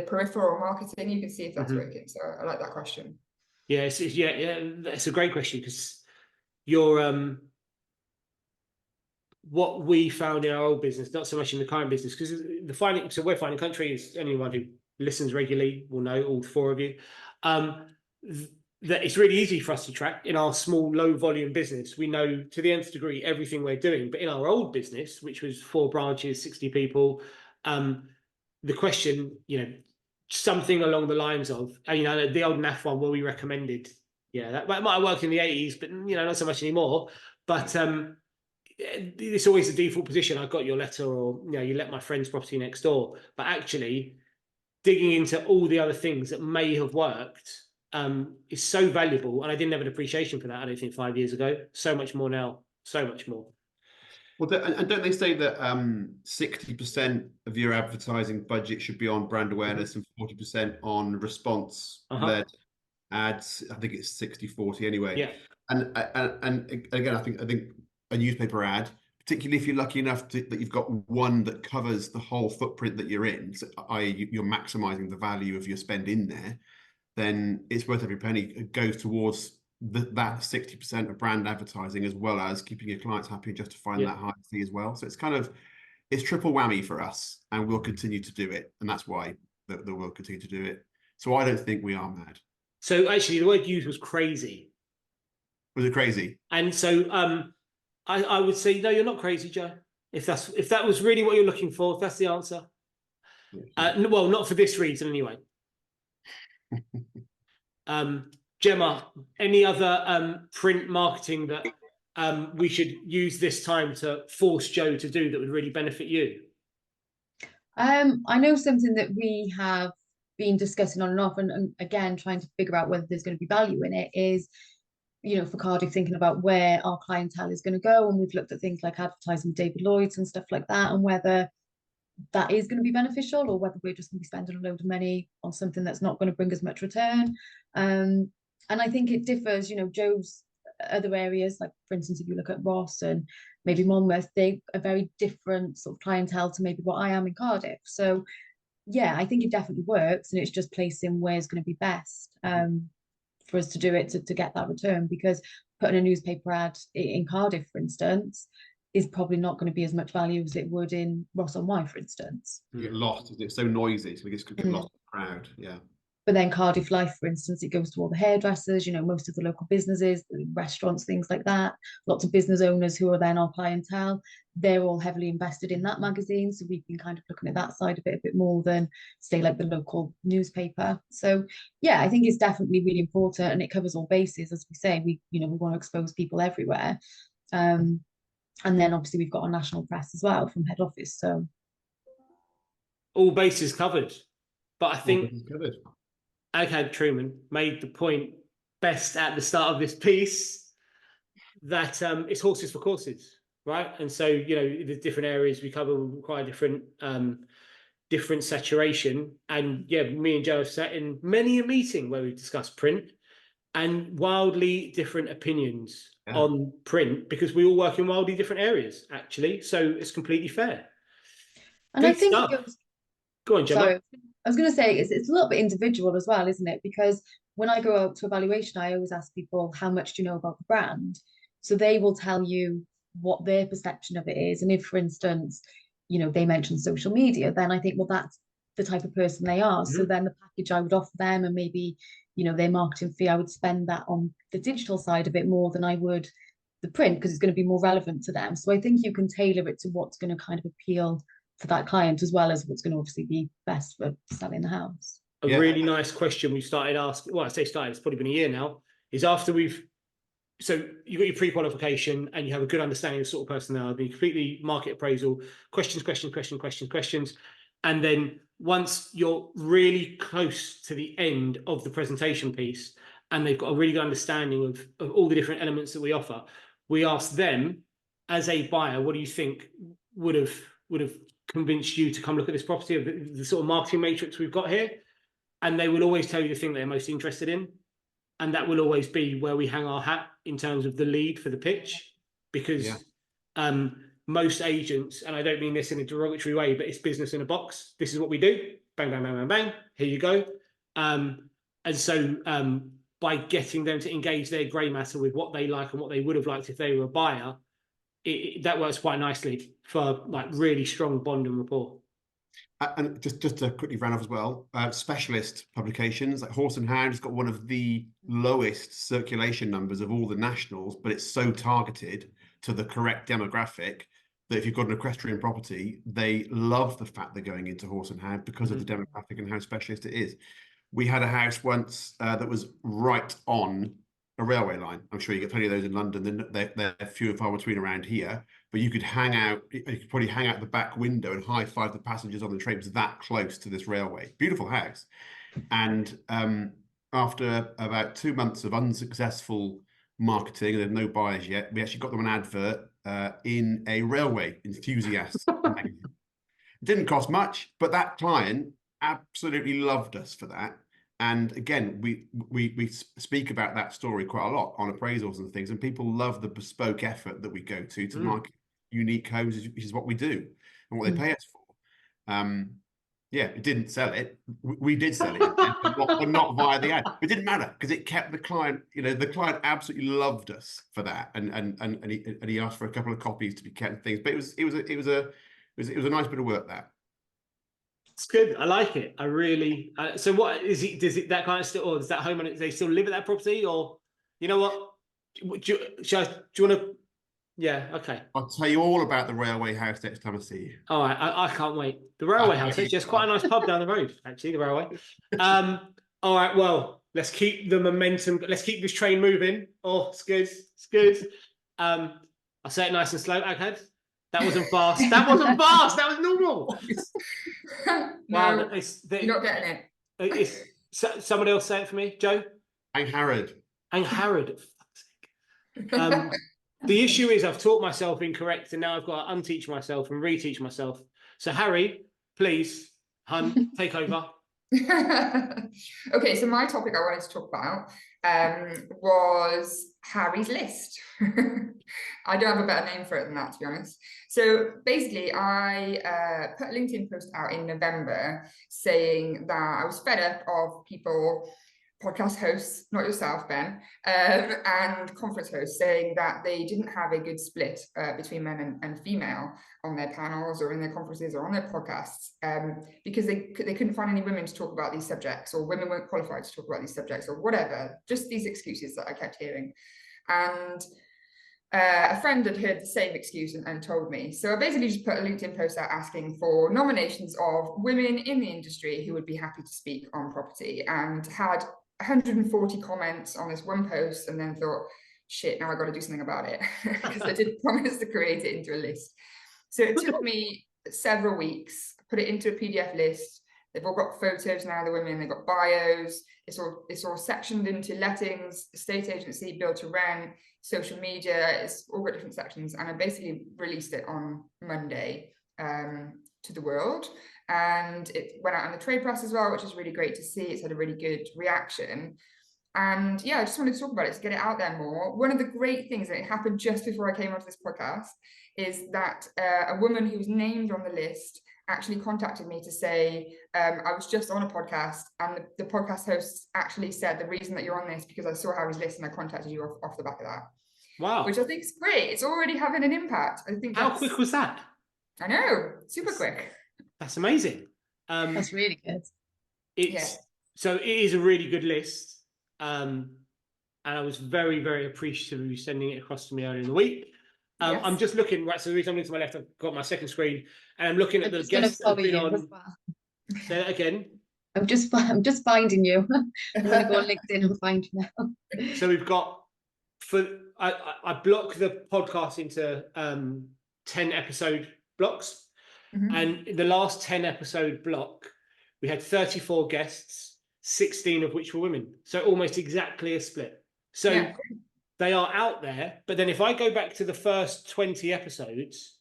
peripheral marketing. You can see if that's working. So I like that question. Yeah, it's a great question, because you're what we found in our old business, not so much in the current business, because we're Fine & Country, is anyone who listens regularly will know, all 4 of you. that it's really easy for us to track in our small, low volume business. We know to the nth degree everything we're doing. But in our old business, which was 4 branches, 60 people, the question, something along the lines of, the old NAF one where we recommended, that might have worked in the 80s, but not so much anymore. But it's always the default position. I got your letter, or you let my friend's property next door. But actually, digging into all the other things that may have worked is so valuable, and I didn't have an appreciation for that. I don't think 5 years ago. So much more now. So much more. Well, and don't they say that 60% of your advertising budget should be on brand awareness and 40% on response-led ads? I think it's 60-40 anyway. Yeah. And again, I think a newspaper ad, particularly if you're lucky enough that you've got one that covers the whole footprint that you're in, so, i.e. you're maximising the value of your spend in there, then it's worth every penny. It goes towards that 60% of brand advertising, as well as keeping your clients happy and justifying that high fee as well. So it's triple whammy for us, and we'll continue to do it. And that's why we'll continue to do it. So I don't think we are mad. So actually the word used was crazy. Was it crazy? And so I would say, no, you're not crazy, Joe. If that was really what you're looking for, if that's the answer. Well, not for this reason anyway. Jemma, any other print marketing that we should use this time to force Joe to do that would really benefit you? I know something that we have been discussing on and off, and again trying to figure out whether there's going to be value in it, is for Cardiff, thinking about where our clientele is going to go, and we've looked at things like advertising with David Lloyd's and stuff like that, and whether that is going to be beneficial or whether we're just going to be spending a load of money on something that's not going to bring us much return. And I think it differs, Joe's other areas, like for instance, if you look at Ross and maybe Monmouth, they are very different sort of clientele to maybe what I am in Cardiff. So yeah, I think it definitely works, and it's just placing where's going to be best for us to do it to get that return, because putting a newspaper ad in Cardiff, for instance, is probably not going to be as much value as it would in Ross on Wye, for instance. You get lost, it's so noisy, so we just get lost in the crowd. Yeah. But then Cardiff Life, for instance, it goes to all the hairdressers, most of the local businesses, restaurants, things like that. Lots of business owners who are then our clientele. They're all heavily invested in that magazine. So we've been kind of looking at that side of it a bit more than, say, like the local newspaper. So yeah, I think it's definitely really important, and it covers all bases. As we say, we want to expose people everywhere. And then obviously we've got our national press as well from head office. So all bases covered. But I think Angharad Trueman made the point best at the start of this piece that it's horses for courses, right? And so the different areas we cover will require different saturation. And yeah, me and Joe have sat in many a meeting where we've discussed print, and wildly different opinions on print, because we all work in wildly different areas, actually. So it's completely fair. And Good I think stuff. Go on, Jemma. Sorry, I was going to say it's a little bit individual as well, isn't it? Because when I go out to evaluation, I always ask people, how much do you know about the brand? So they will tell you what their perception of it is. And if, for instance, they mention social media, then I think, well, that's the type of person they are. So then the package I would offer them, and maybe, their marketing fee, I would spend that on the digital side a bit more than I would the print, because it's going to be more relevant to them. So I think you can tailor it to what's going to kind of appeal for that client, as well as what's going to obviously be best for selling the house. A really nice question we started asking, well, I say started, it's probably been a year now, is after so you've got your pre-qualification and you have a good understanding of the sort of person they are, the completely market appraisal, questions. And then once you're really close to the end of the presentation piece and they've got a really good understanding of all the different elements that we offer, we ask them as a buyer, what do you think would have convinced you to come look at this property, of the sort of marketing matrix we've got here? And they will always tell you the thing they're most interested in. And that will always be where we hang our hat in terms of the lead for the pitch, because most agents, and I don't mean this in a derogatory way, but it's business in a box. This is what we do. Bang, bang, bang, bang, bang. Here you go. And so by getting them to engage their grey matter with what they like and what they would have liked if they were a buyer, that works quite nicely for like really strong bond and rapport. And just to quickly round off as well, specialist publications like Horse and Hound has got one of the lowest circulation numbers of all the nationals, but it's so targeted to the correct demographic that if you've got an equestrian property, they love the fact they're going into Horse and Hound because of the demographic and how specialist it is. We had a house once that was right on a railway line. I'm sure you get plenty of those in London. They're few and far between around here. But you could probably hang out the back window and high five the passengers on the train. It was that close to this railway. Beautiful house. And after about 2 months of unsuccessful marketing, and there's no buyers yet, we actually got them an advert in a railway enthusiast magazine. It didn't cost much, but that client absolutely loved us for that. And again, we speak about that story quite a lot on appraisals and things, and people love the bespoke effort that we go to market unique homes, which is what we do and what they pay us for. Yeah, it didn't sell it. We did sell it, but not via the ad. It didn't matter because it kept the client. You know, the client absolutely loved us for that, and he asked for a couple of copies to be kept and things. But it was a nice bit of work. That. It's good. I like it. I really. So what is it? Does it that kind of still, or does that home? They still live at that property, or you know what? Do you want to? Yeah. Okay. I'll tell you all about the railway house next time I see you. All right. I can't wait. The railway house. It's just quite a nice pub down the road, actually. The railway. All right. Well, let's keep the momentum. Let's keep this train moving. Oh, it's good. It's good. I'll say it nice and slow. Okay. That wasn't fast. That wasn't fast. That was normal. No, you're not getting it. Someone else say it for me, Joe. Angharad. Angharad. The issue is I've taught myself incorrect, and now I've got to unteach myself and reteach myself. So Harry, please, hun, take over. Okay, so my topic I wanted to talk about was Harry's list. I don't have a better name for it than that, to be honest. So basically, I put a LinkedIn post out in November saying that I was fed up of people, podcast hosts, not yourself, Ben, and conference hosts saying that they didn't have a good split between men and female on their panels or in their conferences or on their podcasts because they couldn't find any women to talk about these subjects, or women weren't qualified to talk about these subjects, or whatever, just these excuses that I kept hearing. And a friend had heard the same excuse and told me. So I basically just put a LinkedIn post out asking for nominations of women in the industry who would be happy to speak on property, and had 140 comments on this one post, and then thought, shit, now I've got to do something about it because I did promise to create it into a list. So it took me several weeks, put it into a PDF list. They've all got photos now, the women, they've got bios. It's all sectioned into lettings, estate agency, build to rent, social media. It's all got different sections. And I basically released it on Monday to the world. And it went out on the trade press as well, which is really great to see. It's had a really good reaction. And yeah, I just wanted to talk about it, to get it out there more. One of the great things, and it happened just before I came onto this podcast, is that a woman who was named on the list actually contacted me to say, I was just on a podcast, and the podcast host actually said, the reason that you're on this because I saw Harry's list and I contacted you off the back of that. Wow. Which I think is great. It's already having an impact. I think. How quick was that? I know, super quick. That's amazing. That's really good. So it is a really good list. And I was very, very appreciative of you sending it across to me earlier in the week. Yes. I'm just looking, right, so the reason I'm looking to my left, I've got my second screen, and I'm looking at the guests that have been on. Well. Say that again. I'm just finding you. I'm going to go on LinkedIn and find you now. So we've got, I block the podcast into 10 episode blocks. Mm-hmm. And in the last 10 episode block, we had 34 guests, 16 of which were women. So almost exactly a split. So yeah, they are out there. But then if I go back to the first 20 episodes,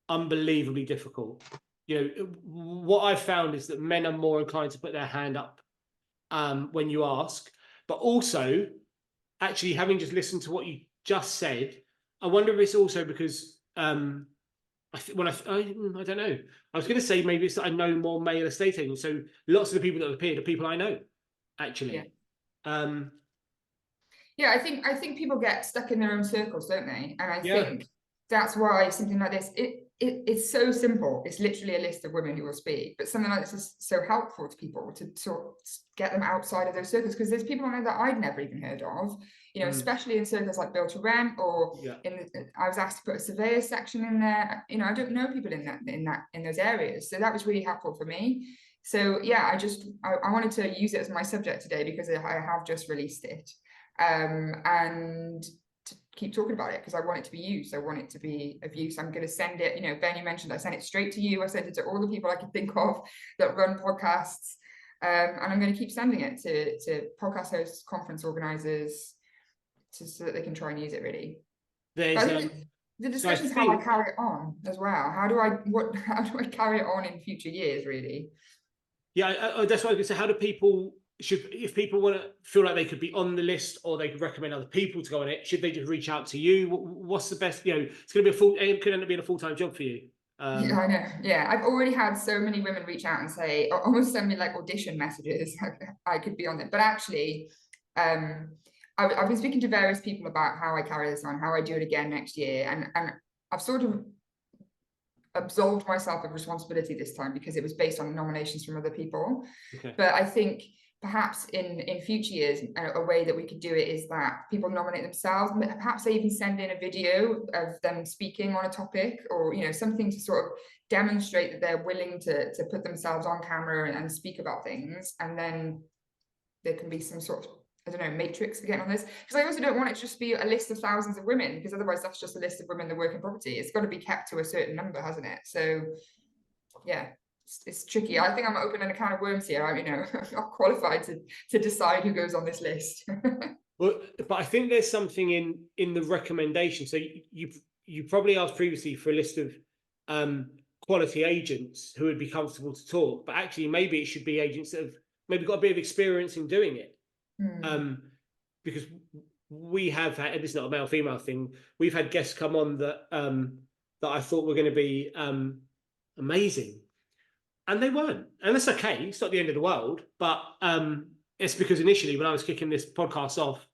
unbelievably difficult. You know, what I've found is that men are more inclined to put their hand up when you ask. But also, actually, having just listened to what you just said, I wonder if it's also because I don't know. I was going to say maybe it's that I know more male estate agents. So lots of the people that have appeared are people I know, actually. Yeah. I think people get stuck in their own circles, don't they? And I think that's why something like this, it's so simple. It's literally a list of women who will speak, but something like this is so helpful to people to sort of get them outside of those circles, because there's people on there that I'd never even heard of, you know, especially in circles like Build to Rent, or I was asked to put a surveyor section in there. You know, I don't know people in those areas, so that was really helpful for me. So yeah, I wanted to use it as my subject today because I have just released it, and to keep talking about it because I want it to be used. I want it to be of use. I'm going to send it, you know, Ben, you mentioned I sent it straight to you. I sent it to all the people I could think of that run podcasts, and I'm going to keep sending it to podcast hosts, conference organizers, so that they can try and use it. Really, the discussion is how I carry it on as well. How do I carry it on in future years? Really, yeah, that's what I was going to say. How do people? If people want to feel like they could be on the list or they could recommend other people to go on it, should they just reach out to you? What's the best, you know, it's going to be it could end up being a full-time job for you. Yeah, I know. Yeah, I've already had so many women reach out and say, almost send me like audition messages. I could be on it. But actually, I've been speaking to various people about how I carry this on, how I do it again next year. And I've sort of absolved myself of responsibility this time because it was based on nominations from other people. Okay. But I think perhaps in future years, a way that we could do it is that people nominate themselves. Perhaps they even send in a video of them speaking on a topic, or, you know, something to sort of demonstrate that they're willing to put themselves on camera and speak about things. And then there can be some sort of, I don't know, matrix again on this. Because I also don't want it to just be a list of thousands of women, because otherwise that's just a list of women that work in property. It's got to be kept to a certain number, hasn't it? So yeah. It's tricky. I think I'm opening a can of worms here. You know, I'm not qualified to decide who goes on this list. Well, but I think there's something in the recommendation. So you probably asked previously for a list of quality agents who would be comfortable to talk, but actually maybe it should be agents that have maybe got a bit of experience in doing it. Because we have had, and this is not a male female thing, we've had guests come on that I thought were going to be amazing. And they weren't. And that's okay. It's not the end of the world. But it's because initially when I was kicking this podcast off,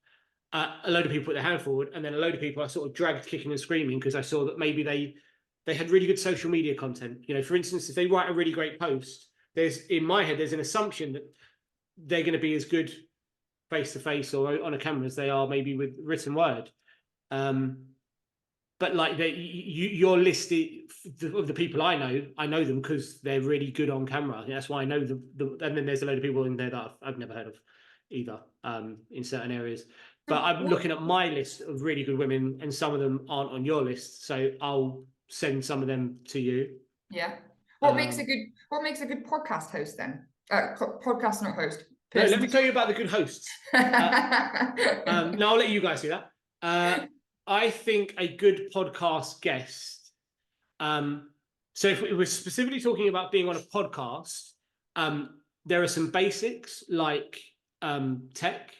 a load of people put their hand forward, and then a load of people I sort of dragged kicking and screaming because I saw that maybe they had really good social media content. You know, for instance, if they write a really great post, in my head, there's an assumption that they're going to be as good face-to-face or on a camera as they are maybe with written word. But like your list of the people I know them because they're really good on camera. That's why I know and then there's a load of people in there that I've never heard of either in certain areas. But I'm looking at my list of really good women, and some of them aren't on your list. So I'll send some of them to you. Yeah. What makes a good podcast host then? Podcast, not host. No, let me tell you about the good hosts. No, I'll let you guys do that. I think a good podcast guest. So if we're specifically talking about being on a podcast, there are some basics like tech.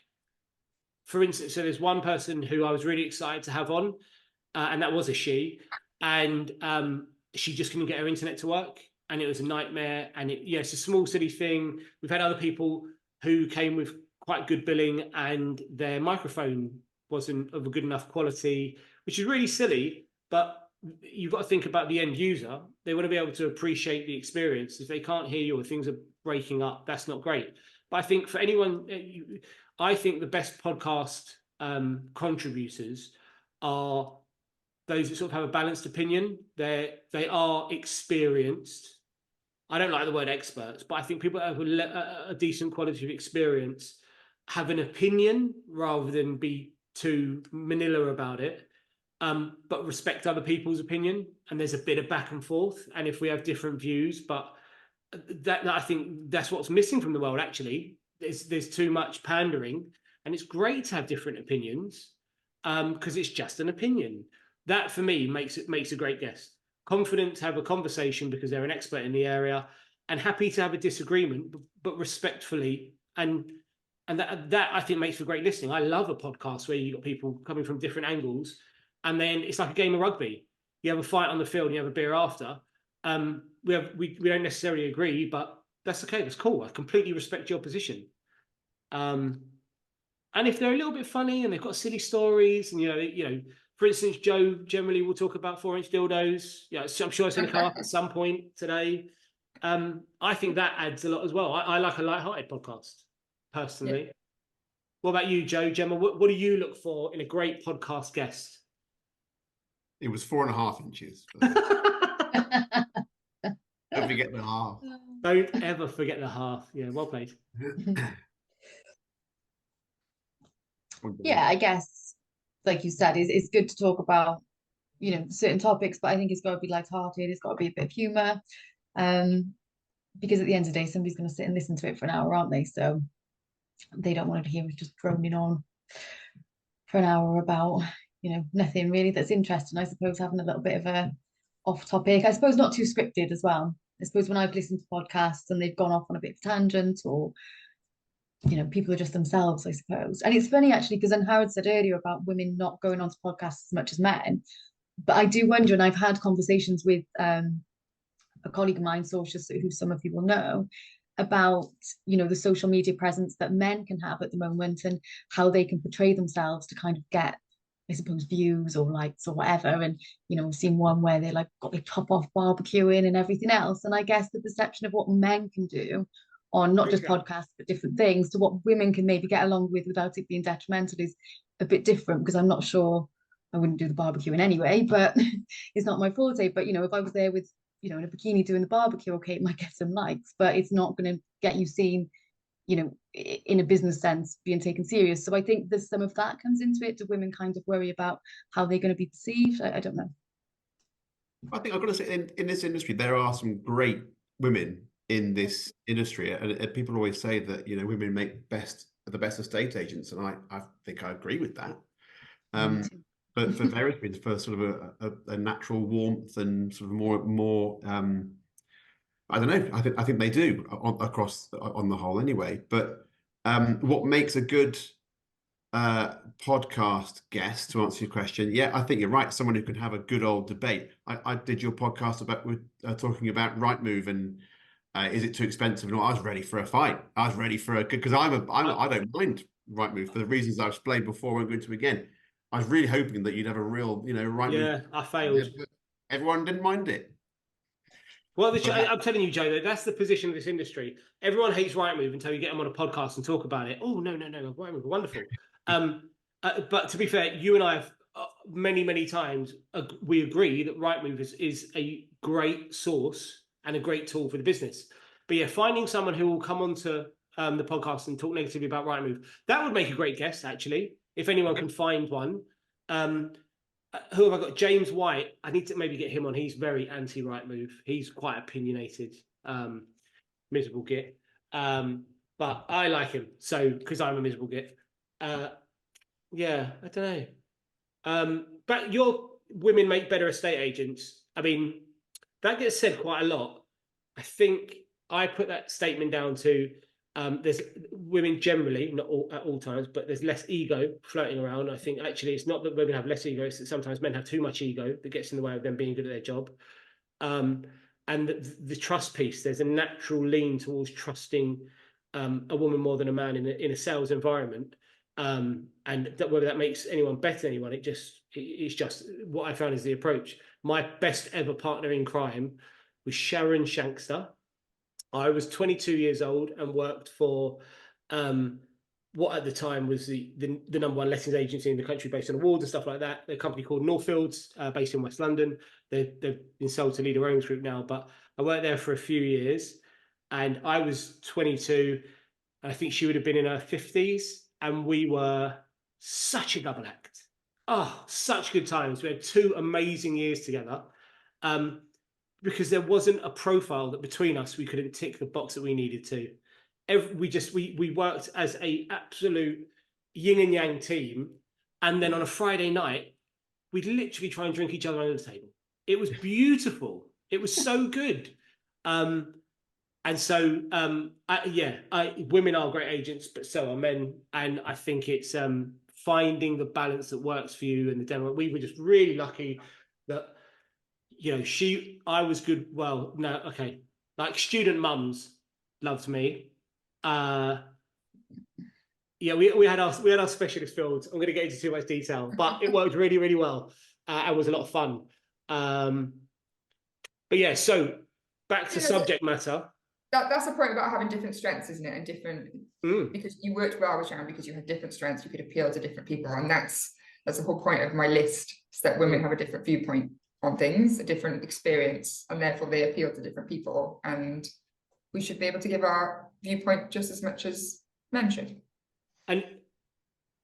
For instance, so there's one person who I was really excited to have on, and that was a she, and she just couldn't get her internet to work, and it was a nightmare. And it's a small silly thing. We've had other people who came with quite good billing, and their microphone wasn't of a good enough quality, which is really silly, but you've got to think about the end user. They want to be able to appreciate the experience. If they can't hear you or things are breaking up, that's not great. But I think for anyone, I think the best podcast contributors are those that sort of have a balanced opinion. They are experienced. I don't like the word experts, but I think people that have a decent quality of experience have an opinion rather than be too manila about it, but respect other people's opinion, and there's a bit of back and forth, and if we have different views, but that I think that's what's missing from the world. Actually, there's too much pandering, and it's great to have different opinions because it's just an opinion. That for me makes a great guest. Confident to have a conversation because they're an expert in the area, and happy to have a disagreement but respectfully, and that I think makes for great listening. I love a podcast where you've got people coming from different angles, and then it's like a game of rugby. You have a fight on the field and you have a beer after. We don't necessarily agree, but that's okay. That's cool. I completely respect your position. And if they're a little bit funny and they've got silly stories, and for instance, Joe generally will talk about 4-inch dildos. Yeah, so I'm sure it's going to come up at some point today. I think that adds a lot as well. I like a light-hearted podcast, personally. Yeah. What about you, Joe? Jemma, what do you look for in a great podcast guest? It was 4.5 inches. Don't forget the half. Don't ever forget the half. Yeah, well played. Yeah, I guess, like you said, it's good to talk about, certain topics, but I think it's got to be light-hearted. It's got to be a bit of humour, because at the end of the day, somebody's going to sit and listen to it for an hour, aren't they? So they don't want to hear us just droning on for an hour about, nothing really that's interesting. I suppose having a little bit of a off topic, I suppose not too scripted as well. I suppose when I've listened to podcasts and they've gone off on a bit of tangent, or people are just themselves, I suppose. And it's funny actually, because Angharad said earlier about women not going onto podcasts as much as men, but I do wonder, and I've had conversations with a colleague of mine, Socius, who some of you will know, about the social media presence that men can have at the moment, and how they can portray themselves to kind of get, I suppose, views or likes or whatever. And we've seen one where they got their top off barbecuing and everything else. And I guess the perception of what men can do on not just podcasts but different things, to what women can maybe get along with without it being detrimental, is a bit different. Because I'm not sure, I wouldn't do the barbecuing anyway, but it's not my forte. But if I was there with in a bikini doing the barbecue, okay, it might get some likes, but it's not going to get you seen, in a business sense, being taken serious. So I think there's some of that comes into it. Do women kind of worry about how they're going to be perceived? I don't know. I think I've got to say, in this industry, there are some great women in this industry, and people always say that women make the best estate agents, and I think I agree with that. But for various reasons, for sort of a natural warmth and sort of more I don't know. I think they do on the whole anyway. But what makes a good podcast guest, to answer your question? Yeah, I think you're right. Someone who can have a good old debate. I did your podcast about talking about Rightmove and is it too expensive? No, I was ready for a fight. I was ready for a good, because I don't mind Rightmove for the reasons I've explained before. I won't go into again. I was really hoping that you'd have a real, Rightmove. Yeah, I failed. Everyone didn't mind it. Well, I'm telling you, Joe, that's the position of this industry. Everyone hates Rightmove until you get them on a podcast and talk about it. Oh, no, Rightmove, wonderful. But to be fair, you and I have many, many times, we agree that Rightmove is a great source and a great tool for the business. But yeah, finding someone who will come onto the podcast and talk negatively about Rightmove, that would make a great guest, actually, if anyone can find one. Who have I got? James White. I need to maybe get him on. He's very anti Rightmove. He's quite opinionated, miserable git. But I like him, so because I'm a miserable git. Yeah, I don't know. But your women make better estate agents. I mean, that gets said quite a lot. I think I put that statement down to there's women generally, not at all times, but there's less ego floating around. I think actually it's not that women have less ego, it's that sometimes men have too much ego that gets in the way of them being good at their job. And the trust piece, there's a natural lean towards trusting a woman more than a man in a sales environment. And whether that makes anyone better than anyone, it's just what I found is the approach. My best ever partner in crime was Sharon Shankster. I was 22 years old and worked for what at the time was the number one lettings agency in the country based on awards and stuff like that. They're a company called Northfields, based in West London. They've been sold to Leader Owens Group now, but I worked there for a few years and I was 22. I think she would have been in her 50s and we were such a double act. Oh, such good times. We had 2 amazing years together. Because there wasn't a profile that between us we couldn't tick the box that we needed to. We worked as a absolute yin and yang team, and then on a Friday night we'd literally try and drink each other under the table. It was beautiful. It was so good. And so women are great agents, but so are men. And I think it's finding the balance that works for you and the demo. We were just really lucky that I was good. Well, no, okay. Like student mums loved me. yeah, we had our specialist fields. I'm going to get into too much detail, but it worked really, really well. And was a lot of fun. But yeah, so back to subject matter. That's the point about having different strengths, isn't it? And different, because you worked well with Sharon because you had different strengths, you could appeal to different people, and that's the whole point of my list, is that women have a different viewpoint on things, a different experience, and therefore they appeal to different people, and we should be able to give our viewpoint just as much as men should. And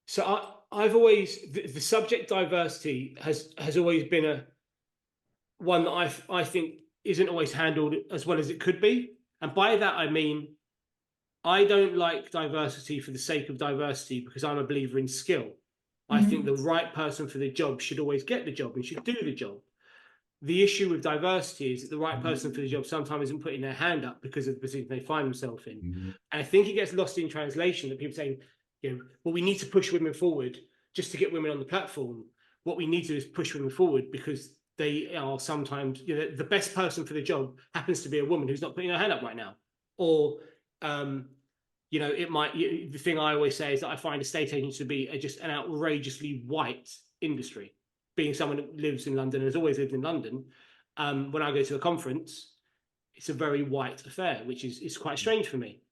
so I've always, the subject diversity has always been one that I think isn't always handled as well as it could be. And by that, I mean, I don't like diversity for the sake of diversity, because I'm a believer in skill. I think the right person for the job should always get the job and should do the job. The issue with diversity is that the right person for the job sometimes isn't putting their hand up because of the position they find themselves in. And I think it gets lost in translation, that people say, well, we need to push women forward just to get women on the platform. What we need to do is push women forward because they are sometimes, the best person for the job happens to be a woman who's not putting her hand up right now. Or, it might, the thing I always say is that I find estate agents to be just an outrageously white industry. Being someone that lives in London and has always lived in London, when I go to a conference, it's a very white affair, which is quite strange for me.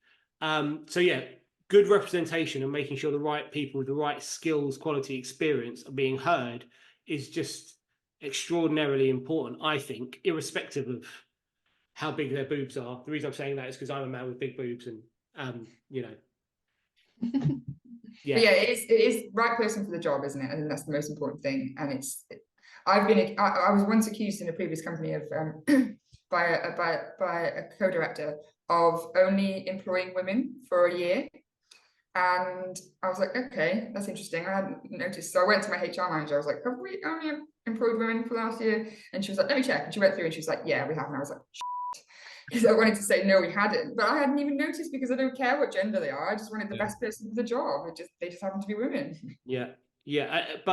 So yeah, good representation and making sure the right people with the right skills, quality, experience are being heard is just extraordinarily important, I think, irrespective of how big their boobs are. The reason I'm saying that is because I'm a man with big boobs, and yeah. But yeah, it is right person for the job, isn't it? And that's the most important thing. And I was once accused in a previous company of by a co-director of only employing women for a year. And I was like, okay, that's interesting. I hadn't noticed. So I went to my HR manager. I was like, have we only employed women for last year? And she was like, let me check. And she went through and she was like, yeah, we have. And I was like, because I wanted to say no, we hadn't, but I hadn't even noticed, because I don't care what gender they are. I just wanted the best person for the job. They just happen to be women. Yeah. If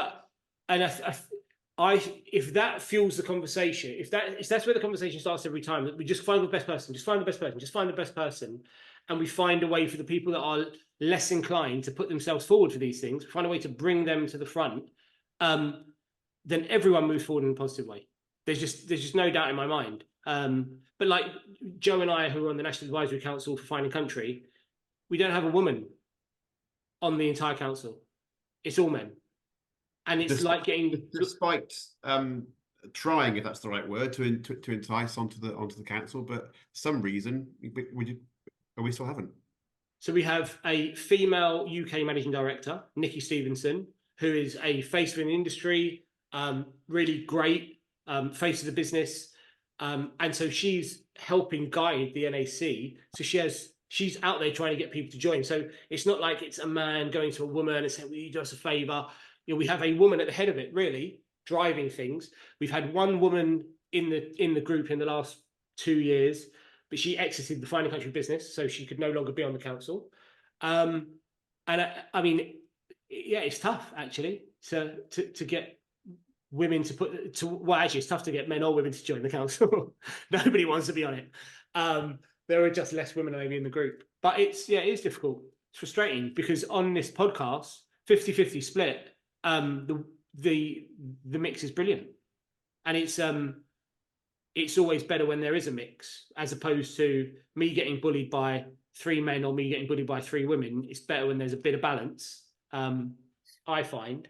that fuels the conversation, if that's where the conversation starts every time, that we just find the best person, just find the best person, just find the best person, and we find a way for the people that are less inclined to put themselves forward for these things, find a way to bring them to the front, then everyone moves forward in a positive way. There's just no doubt in my mind. But like Joe and I, who are on the National Advisory Council for Finding Country, we don't have a woman on the entire council. It's all men. And it's like getting... Despite trying, if that's the right word, to entice onto the council, but for some reason, we still haven't. So we have a female UK managing director, Nikki Stevenson, who is a face of an industry, really great face of the business. And so she's helping guide the NAC. So she's out there trying to get people to join. So it's not like it's a man going to a woman and saying, will you do us a favor? We have a woman at the head of it, really driving things. We've had one woman in the group in the last 2 years, but she exited the Finding Country business, so she could no longer be on the council. And I mean, yeah, it's tough actually to get women actually it's tough to get men or women to join the council. Nobody wants to be on it. There are just less women maybe in the group, but it's difficult. It's frustrating because on this podcast, 50-50 split, the mix is brilliant, and it's always better when there is a mix, as opposed to me getting bullied by 3 men or me getting bullied by 3 women. It's better when there's a bit of balance, I find.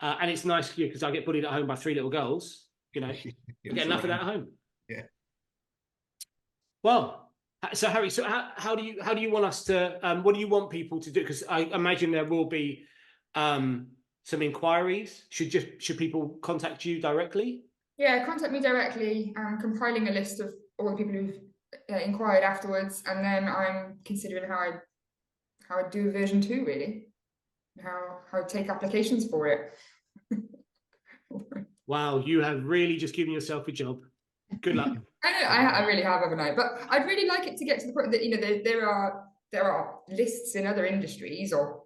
And it's nice for you because I get bullied at home by 3 little girls. I get enough of that at home. Yeah. Well, so Harry, how do you want us to? What do you want people to do? Because I imagine there will be some inquiries. Should people contact you directly? Yeah, contact me directly. I'm compiling a list of all the people who've inquired afterwards, and then I'm considering how I do version 2, really. How I take applications for it. Wow, you have really just given yourself a job. Good luck. I know, I really have, haven't I? But I'd really like it to get to the point that there are lists in other industries or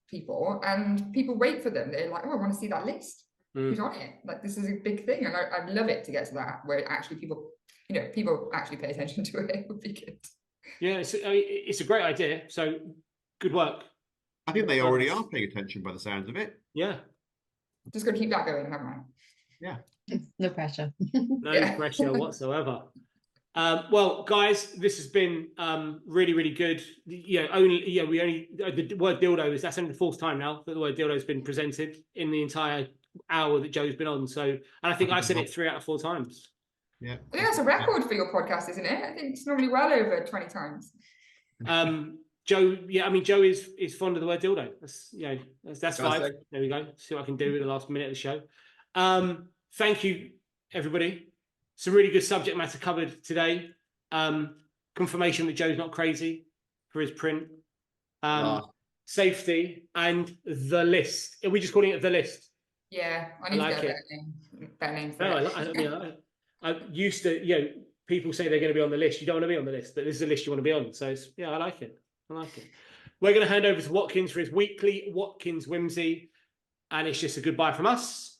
people, and people wait for them. They're like, oh, I want to see that list. Who's on it? Like, this is a big thing, and I'd love it to get to that where actually people actually pay attention to it. It would be good. Yeah, it's a great idea. So good work. I think they already are paying attention by the sounds of it. Yeah. Just got to keep that going, haven't I? No pressure. No Yeah. pressure whatsoever. Well, guys, this has been really, really good. We only the word dildo that's only the fourth time now that the word dildo has been presented in the entire hour that Joe's been on. So, and I think I said it 3 out of 4 times. Yeah. I think that's a record for your podcast, isn't it? I think it's normally well over 20 times. Joe, Joe is fond of the word dildo. That's 5. Fantastic. There we go. See what I can do with the last minute of the show. Thank you, everybody. Some really good subject matter covered today. Confirmation that Joe's not crazy for his print. Safety and the list. Are we just calling it the list? Yeah, I need to like get a it. better name for No, it. I used to, people say they're going to be on the list. You don't want to be on the list, but this is the list you want to be on. So I like it. We're going to hand over to Watkins for his weekly Watkins Whimsy. And it's just a goodbye from us.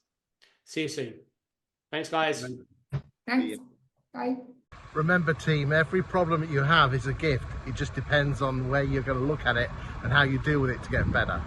See you soon. Thanks, guys. Thanks. Bye. Remember, team, every problem that you have is a gift. It just depends on where you're going to look at it and how you deal with it to get better.